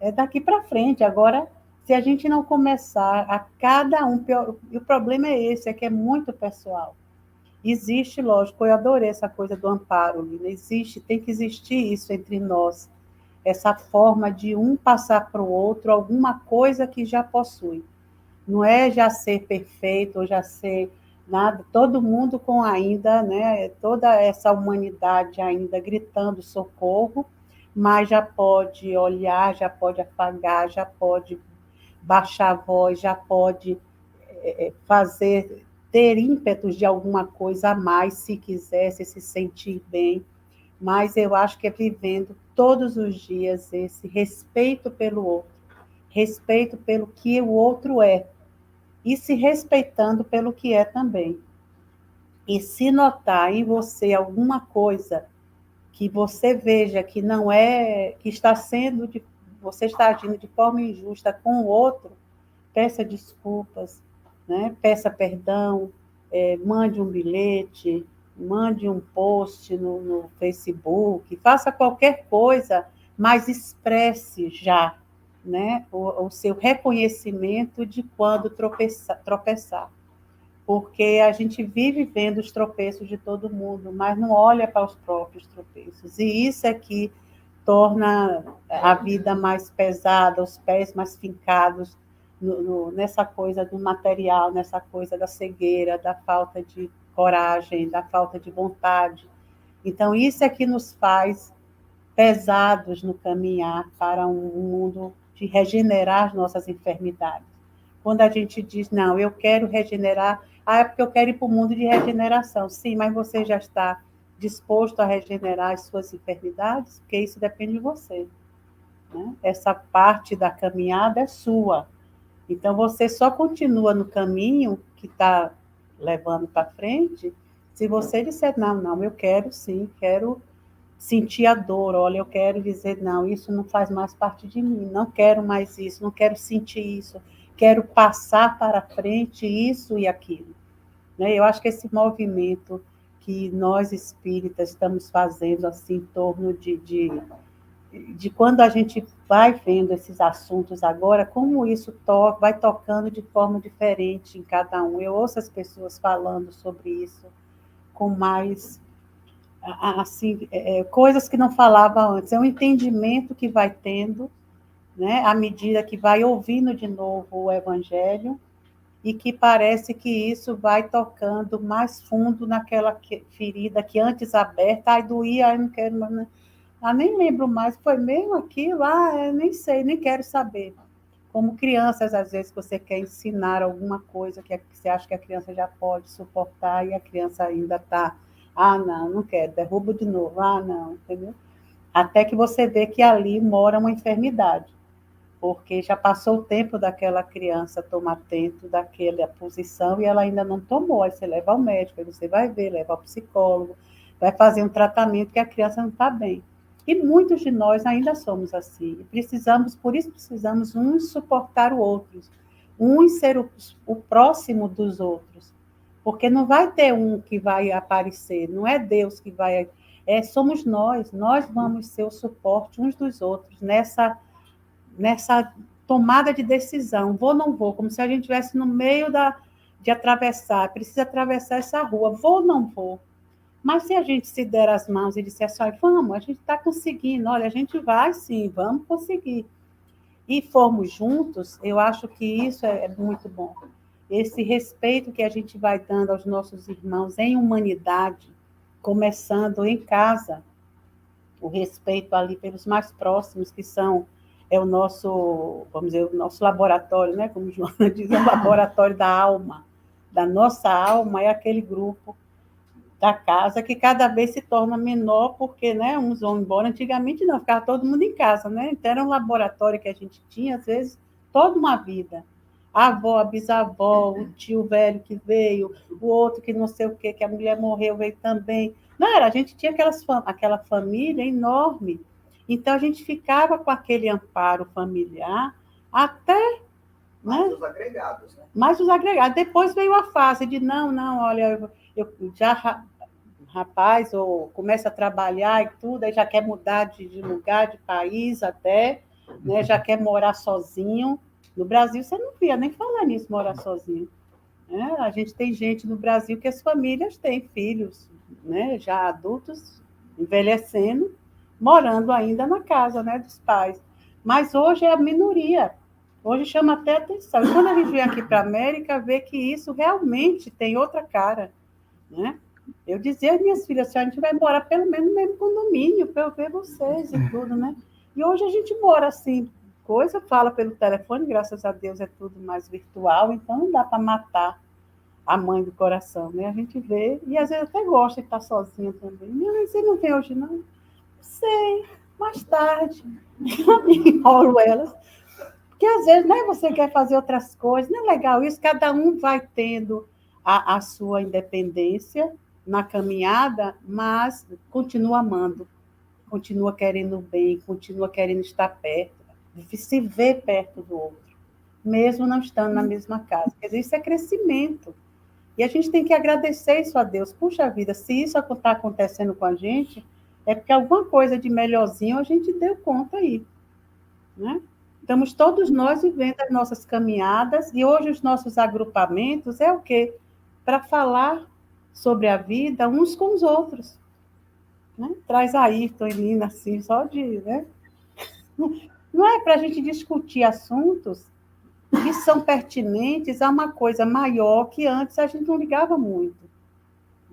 É daqui para frente. Agora, se a gente não começar a cada um... E o problema é esse, é que é muito pessoal. Existe, lógico, eu adorei essa coisa do amparo, Lina. Tem que existir isso entre nós. Essa forma de um passar para o outro alguma coisa que já possui. Não é já ser perfeito ou já ser nada, todo mundo com ainda, né, toda essa humanidade ainda gritando socorro, mas já pode olhar, já pode apagar, já pode baixar a voz, já pode ter ímpetos de alguma coisa a mais, se quisesse se sentir bem. Mas eu acho que é vivendo todos os dias esse respeito pelo outro, respeito pelo que o outro é, e se respeitando pelo que é também. E se notar em você alguma coisa que você veja que não é, que você está agindo de forma injusta com o outro, peça desculpas, né? Peça perdão, mande um bilhete, mande um post no Facebook, faça qualquer coisa, mas expresse já, né, o seu reconhecimento de quando tropeçar. Porque a gente vive vendo os tropeços de todo mundo, mas não olha para os próprios tropeços. E isso é que torna a vida mais pesada, os pés mais fincados nessa coisa do material, nessa coisa da cegueira, da falta de coragem, da falta de vontade. Então, isso é que nos faz pesados no caminhar para um mundo de regenerar as nossas enfermidades. Quando a gente diz, não, eu quero regenerar, é porque eu quero ir para o mundo de regeneração. Sim, mas você já está disposto a regenerar as suas enfermidades? Porque isso depende de você. Né? Essa parte da caminhada é sua. Então, você só continua no caminho que está levando para frente se você disser, não, eu quero sim, quero sentir a dor, olha, eu quero dizer, não, isso não faz mais parte de mim, não quero mais isso, não quero sentir isso, quero passar para frente isso e aquilo. Né? Eu acho que esse movimento que nós espíritas estamos fazendo assim, em torno de quando a gente vai vendo esses assuntos agora, como isso vai tocando de forma diferente em cada um. Eu ouço as pessoas falando sobre isso com mais, assim, coisas que não falava antes. É um entendimento que vai tendo, né, à medida que vai ouvindo de novo o Evangelho, e que parece que isso vai tocando mais fundo naquela ferida que antes aberta, ai, doía, ai, não quero mais, nem lembro mais, foi mesmo aquilo, eu nem sei, nem quero saber. Como crianças, às vezes, você quer ensinar alguma coisa que você acha que a criança já pode suportar e a criança ainda está, não, não quero, derrubo de novo, não, entendeu? Até que você vê que ali mora uma enfermidade, porque já passou o tempo daquela criança tomar atento daquela posição e ela ainda não tomou. Aí você leva ao médico, aí você vai ver, leva ao psicólogo, vai fazer um tratamento que a criança não está bem. E muitos de nós ainda somos assim. Por isso precisamos uns suportar o outro, uns ser o próximo dos outros. Porque não vai ter um que vai aparecer, não é Deus que vai... somos nós vamos ser o suporte uns dos outros nessa tomada de decisão, vou ou não vou, como se a gente estivesse no meio de atravessar, precisa atravessar essa rua, vou ou não vou. Mas se a gente se der as mãos e disser assim, vamos, a gente está conseguindo, olha, a gente vai sim, vamos conseguir. E formos juntos, eu acho que isso é muito bom. Esse respeito que a gente vai dando aos nossos irmãos em humanidade, começando em casa, o respeito ali pelos mais próximos, que são o nosso, vamos dizer, o nosso laboratório, né? Como Joana diz, é o laboratório da alma. Da nossa alma é aquele grupo da casa que cada vez se torna menor, porque, né, uns vão embora. Antigamente não, ficava todo mundo em casa, né? Então era um laboratório que a gente tinha, às vezes, toda uma vida. A avó, a bisavó, o tio velho que veio, o outro que não sei o quê, que a mulher morreu, veio também. Não, a gente tinha aquela família enorme. Então, a gente ficava com aquele amparo familiar até...
Mais os agregados, né?
Mais os agregados. Depois veio a fase de, não, olha, eu já, rapaz, ou começa a trabalhar e tudo, aí já quer mudar de lugar, de país até, né, já quer morar sozinho. No Brasil, você não via nem falar nisso, morar sozinho. Né? A gente tem gente no Brasil que as famílias têm filhos, né, já adultos, envelhecendo, morando ainda na casa, né, dos pais. Mas hoje é a minoria. Hoje chama até atenção. E quando a gente vem aqui para a América, vê que isso realmente tem outra cara. Né? Eu dizia às minhas filhas, a gente vai morar pelo menos no mesmo condomínio, para eu ver vocês e tudo, né? E hoje a gente mora assim, fala pelo telefone, graças a Deus é tudo mais virtual, então não dá para matar a mãe do coração, né? A gente vê, e às vezes até gosta de estar sozinha também. Mas você não vem hoje, não? Sei, mais tarde. Enrolo elas. Porque às vezes, né, você quer fazer outras coisas, não é legal isso, cada um vai tendo a sua independência na caminhada, mas continua amando, continua querendo o bem, continua querendo estar perto, se ver perto do outro, mesmo não estando na mesma casa. Quer dizer, isso é crescimento. E a gente tem que agradecer isso a Deus. Puxa vida, se isso está acontecendo com a gente, é porque alguma coisa de melhorzinho a gente deu conta aí, né? Estamos todos nós vivendo as nossas caminhadas, e hoje os nossos agrupamentos é o quê? Para falar sobre a vida uns com os outros. Né? Traz a Ayrton e Nina, assim, só de... Né? Não é para a gente discutir assuntos que são pertinentes a uma coisa maior que antes a gente não ligava muito.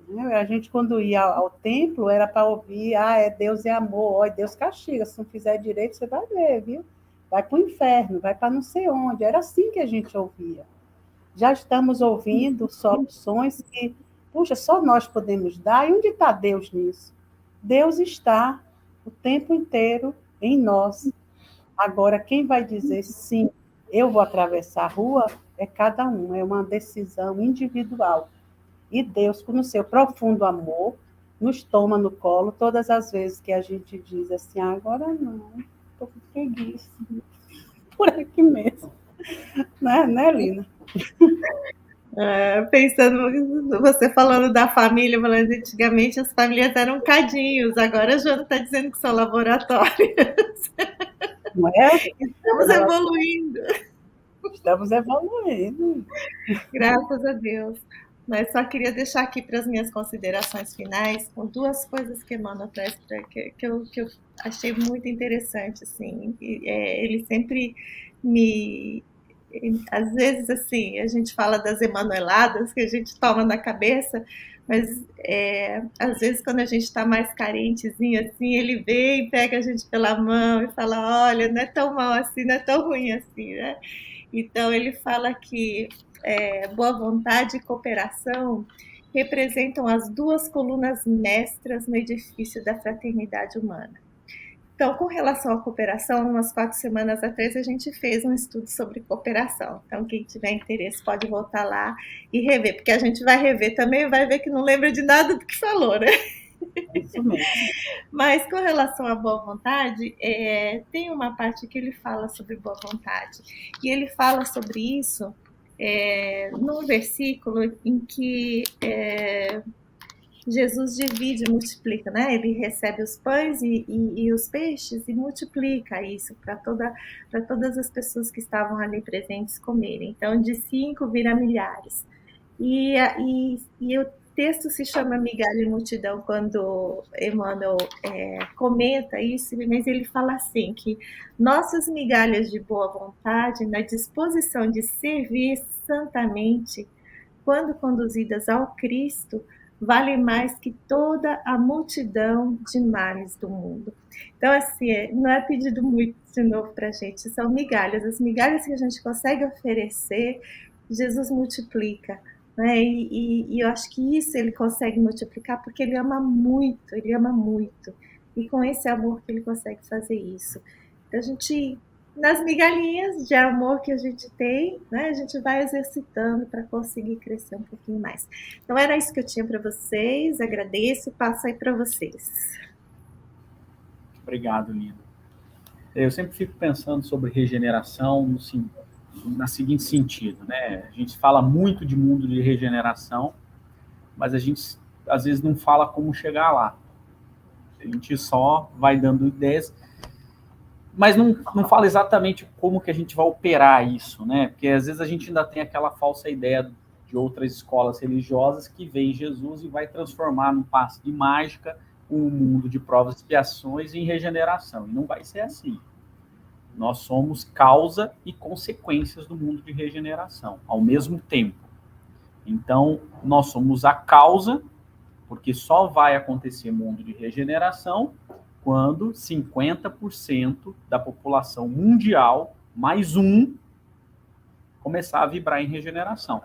Né? A gente, quando ia ao templo, era para ouvir, Deus é amor, Deus castiga, se não fizer direito, você vai ver, viu? Vai para o inferno, vai para não sei onde. Era assim que a gente ouvia. Já estamos ouvindo soluções que, puxa, só nós podemos dar. E onde está Deus nisso? Deus está o tempo inteiro em nós. Agora, quem vai dizer sim, eu vou atravessar a rua, é cada um, é uma decisão individual. E Deus, com o seu profundo amor, nos toma no colo todas as vezes que a gente diz assim, agora não, estou com preguiça. Por aqui mesmo. Né, Lina?
Pensando, você falando da família, falando antigamente as famílias eram cadinhos, agora a Joana está dizendo que são laboratórios.
Não é?
Estamos evoluindo.
Estamos evoluindo.
Graças a Deus. Mas só queria deixar aqui para as minhas considerações finais com duas coisas que Emmanuel traz que eu achei muito interessante, assim. Ele sempre me... Às vezes, assim, a gente fala das emanueladas que a gente toma na cabeça, mas às vezes quando a gente está mais carentezinho, assim, ele vem, pega a gente pela mão e fala, olha, não é tão mal assim, não é tão ruim assim, né? Então ele fala que boa vontade e cooperação representam as duas colunas mestras no edifício da fraternidade humana. Então, com relação à cooperação, umas 4 semanas atrás a gente fez um estudo sobre cooperação. Então, quem tiver interesse pode voltar lá e rever, porque a gente vai rever também e vai ver que não lembra de nada do que falou, né?
Isso mesmo.
Mas com relação à boa vontade, tem uma parte que ele fala sobre boa vontade. E ele fala sobre isso num versículo em que Jesus divide e multiplica, né? Ele recebe os pães e os peixes e multiplica isso para todas as pessoas que estavam ali presentes comerem. Então, de 5 vira milhares. E o texto se chama Migalha e Multidão quando Emmanuel comenta isso, mas ele fala assim, que nossas migalhas de boa vontade, na disposição de servir santamente, quando conduzidas ao Cristo, vale mais que toda a multidão de males do mundo. Então, assim, não é pedido muito de novo para a gente, são migalhas. As migalhas que a gente consegue oferecer, Jesus multiplica. Né? E eu acho que isso ele consegue multiplicar porque ele ama muito, ele ama muito. E com esse amor que ele consegue fazer isso. Então, a gente, nas migalhinhas de amor que a gente tem, né, a gente vai exercitando para conseguir crescer um pouquinho mais. Então, era isso que eu tinha para vocês. Agradeço e passo aí para vocês.
Obrigado, Lina. Eu sempre fico pensando sobre regeneração na seguinte sentido, né? A gente fala muito de mundo de regeneração, mas a gente às vezes não fala como chegar lá. A gente só vai dando ideias, mas não fala exatamente como que a gente vai operar isso, né? Porque às vezes a gente ainda tem aquela falsa ideia de outras escolas religiosas que vem Jesus e vai transformar num passe de mágica um mundo de provas e expiações em regeneração. E não vai ser assim. Nós somos causa e consequências do mundo de regeneração, ao mesmo tempo. Então, nós somos a causa, porque só vai acontecer mundo de regeneração quando 50% da população mundial, mais um, começar a vibrar em regeneração.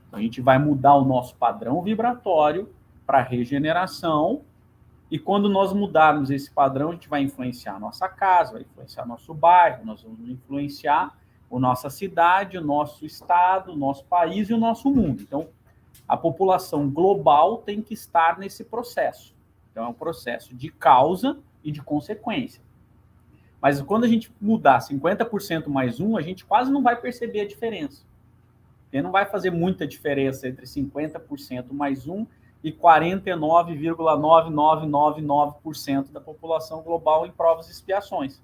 Então, a gente vai mudar o nosso padrão vibratório para regeneração. E quando nós mudarmos esse padrão, a gente vai influenciar a nossa casa, vai influenciar nosso bairro, nós vamos influenciar a nossa cidade, o nosso estado, o nosso país e o nosso mundo. Então, a população global tem que estar nesse processo. Então, é um processo de causa e de consequência. Mas quando a gente mudar 50% mais um, a gente quase não vai perceber a diferença. Porque não vai fazer muita diferença entre 50% mais um e 49,9999% da população global em provas e expiações.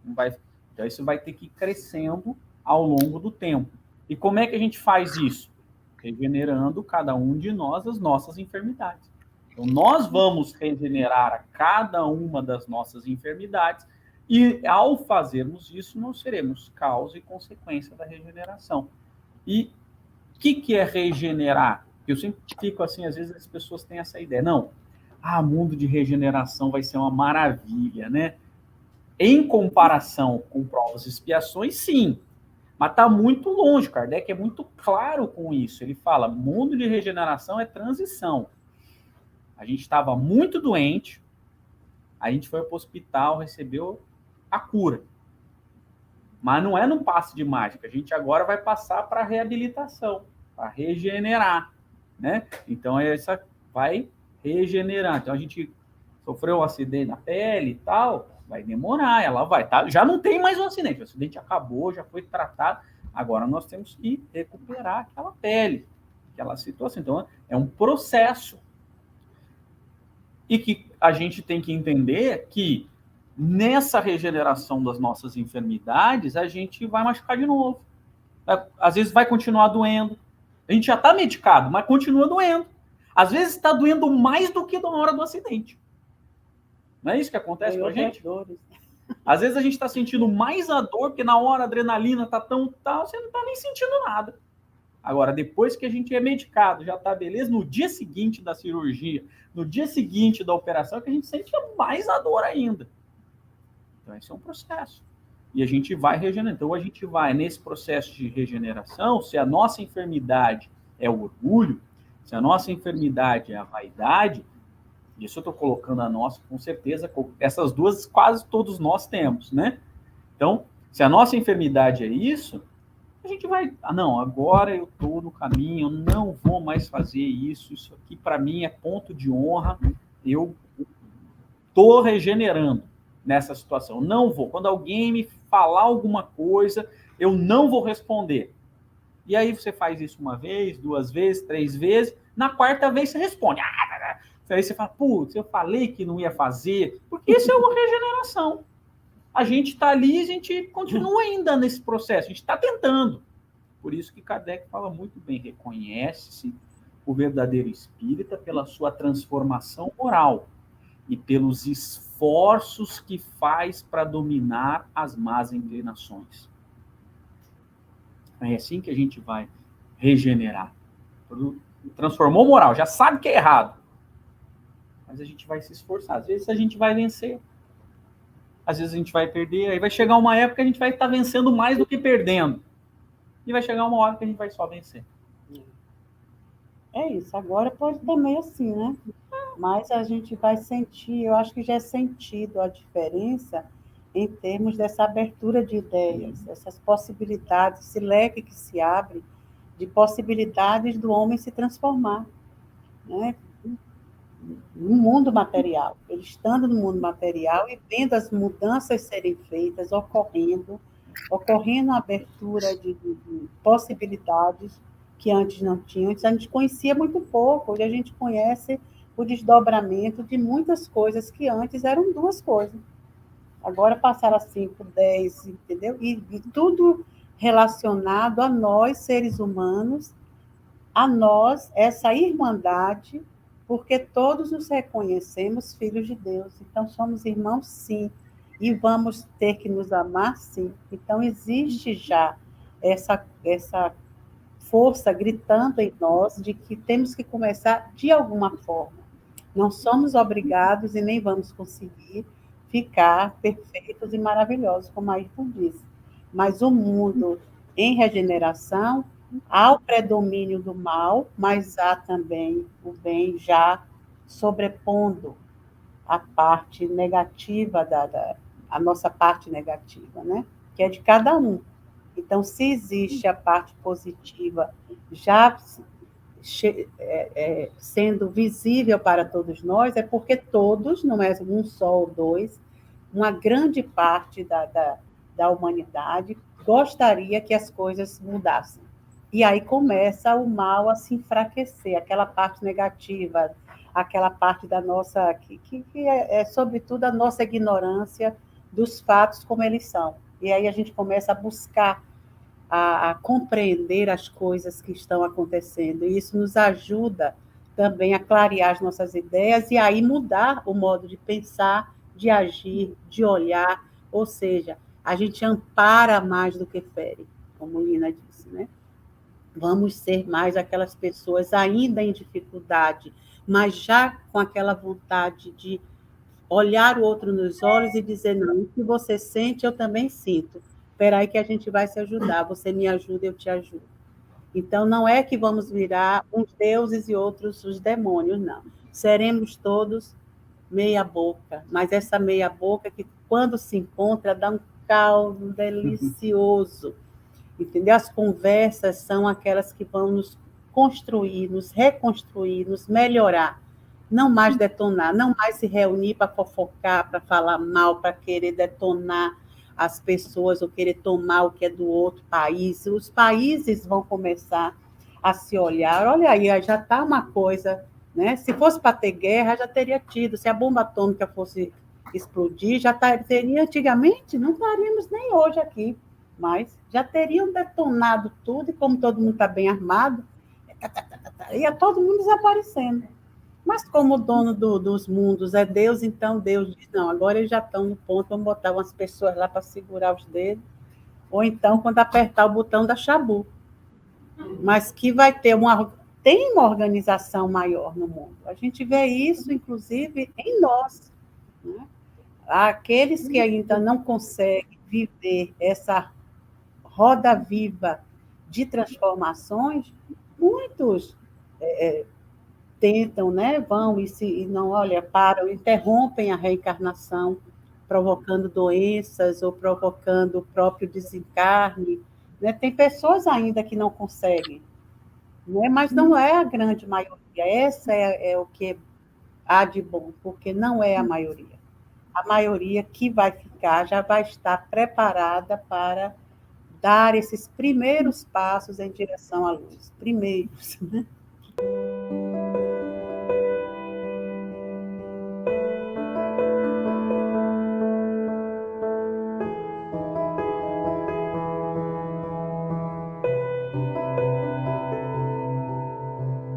Então, isso vai ter que ir crescendo ao longo do tempo. E como é que a gente faz isso? Regenerando cada um de nós as nossas enfermidades. Então, nós vamos regenerar a cada uma das nossas enfermidades e, ao fazermos isso, nós seremos causa e consequência da regeneração. E o que é regenerar? Eu sempre fico assim, às vezes as pessoas têm essa ideia. Não, mundo de regeneração vai ser uma maravilha, né? Em comparação com provas e expiações, sim. Mas está muito longe, Kardec é muito claro com isso. Ele fala, mundo de regeneração é transição. A gente estava muito doente, a gente foi para o hospital, recebeu a cura. Mas não é num passe de mágica. A gente agora vai passar para a reabilitação, para regenerar. Né? Então, essa vai regenerar. Então, a gente sofreu um acidente na pele e tal, vai demorar, ela vai, tá? Já não tem mais um acidente, o acidente acabou, já foi tratado, agora nós temos que recuperar aquela pele, aquela situação. Então, é um processo. E que a gente tem que entender que nessa regeneração das nossas enfermidades, a gente vai machucar de novo. Às vezes vai continuar doendo, A gente já está medicado, mas continua doendo. Às vezes está doendo mais do que na hora do acidente. Não é isso que acontece com a gente?
Dores.
Às vezes a gente está sentindo mais a dor, porque na hora a adrenalina está tão tal, você não está nem sentindo nada. Agora, depois que a gente é medicado, já está beleza, no dia seguinte da cirurgia, no dia seguinte da operação, é que a gente sente mais a dor ainda. Então, esse é um processo. E a gente vai regenerando. Então, a gente vai, nesse processo de regeneração, se a nossa enfermidade é o orgulho, se a nossa enfermidade é a vaidade, isso eu estou colocando a nossa, com certeza, essas duas quase todos nós temos, né? Então, se a nossa enfermidade é isso, a gente vai, não, agora eu estou no caminho, eu não vou mais fazer isso aqui para mim é ponto de honra, eu estou regenerando nessa situação, não vou. Quando alguém me falar alguma coisa, eu não vou responder. E aí você faz isso uma vez, 2 vezes, 3 vezes, na 4ª vez você responde. Aí você fala, putz, eu falei que não ia fazer, porque isso é uma regeneração. A gente está ali, a gente continua ainda nesse processo, a gente está tentando. Por isso que Kardec fala muito bem, reconhece-se o verdadeiro espírita pela sua transformação moral e pelos esforços que faz para dominar as más inclinações. É assim que a gente vai regenerar. Transformou moral, já sabe que é errado. Mas a gente vai se esforçar. Às vezes a gente vai vencer. Às vezes a gente vai perder. Aí vai chegar uma época que a gente vai estar vencendo mais do que perdendo. E vai chegar uma hora que a gente vai só vencer.
É isso. Agora pode também assim, né? Mas a gente vai sentir, eu acho que já é sentido a diferença em termos dessa abertura de ideias, essas possibilidades, esse leque que se abre de possibilidades do homem se transformar, né? No mundo material, ele estando no mundo material e vendo as mudanças serem feitas, ocorrendo a abertura de possibilidades que antes não tinha. Antes a gente conhecia muito pouco, hoje a gente conhece o desdobramento de muitas coisas que antes eram 2 coisas. Agora passaram a 5, 10, entendeu? E tudo relacionado a nós, seres humanos, a nós, essa irmandade, porque todos nos reconhecemos filhos de Deus. Então, somos irmãos, sim. E vamos ter que nos amar, sim. Então, existe já essa força gritando em nós de que temos que começar de alguma forma. Não somos obrigados e nem vamos conseguir ficar perfeitos e maravilhosos, como a Ayrton disse. Mas o mundo em regeneração, há o predomínio do mal, mas há também o bem já sobrepondo a parte negativa, a nossa parte negativa, né? Que é de cada um. Então, se existe a parte positiva já sendo visível para todos nós, é porque todos, não é um só ou 2, uma grande parte da humanidade gostaria que as coisas mudassem. E aí começa o mal a se enfraquecer, aquela parte negativa, aquela parte da nossa, que é sobretudo a nossa ignorância dos fatos como eles são. E aí a gente começa a buscar a compreender as coisas que estão acontecendo. E isso nos ajuda também a clarear as nossas ideias e aí mudar o modo de pensar, de agir, de olhar. Ou seja, a gente ampara mais do que fere, como Lina disse, né? Vamos ser mais aquelas pessoas ainda em dificuldade, mas já com aquela vontade de olhar o outro nos olhos e dizer, não, o que você sente, eu também sinto. Espera aí que a gente vai se ajudar. Você me ajuda, eu te ajudo. Então, não é que vamos virar uns deuses e outros os demônios, não. Seremos todos meia boca, mas essa meia boca que, quando se encontra, dá um caldo delicioso. Entendeu? As conversas são aquelas que vão nos construir, nos reconstruir, nos melhorar. Não mais detonar, não mais se reunir para fofocar, para falar mal, para querer detonar as pessoas ou querer tomar o que é do outro país. Os países vão começar a se olhar. Olha aí, já está uma coisa, né? Se fosse para ter guerra, já teria tido. Se a bomba atômica fosse explodir, já teria antigamente, não estaríamos nem hoje aqui, mas já teriam detonado tudo, e como todo mundo está bem armado, ia todo mundo desaparecendo. Mas como o dono dos mundos é Deus, então Deus diz, não, agora eles já estão no ponto, vamos botar umas pessoas lá para segurar os dedos, ou então quando apertar o botão da Xabu. Mas que vai ter tem uma organização maior no mundo. A gente vê isso, inclusive, em nós. Né? Aqueles que ainda não conseguem viver essa roda viva de transformações, muitos tentam, né? Vão e não, olha, param, interrompem a reencarnação, provocando doenças ou provocando o próprio desencarne. Né? Tem pessoas ainda que não conseguem, né? Mas não é a grande maioria. Essa é o que há de bom, porque não é a maioria. A maioria que vai ficar já vai estar preparada para dar esses primeiros passos em direção à luz. Primeiros, né?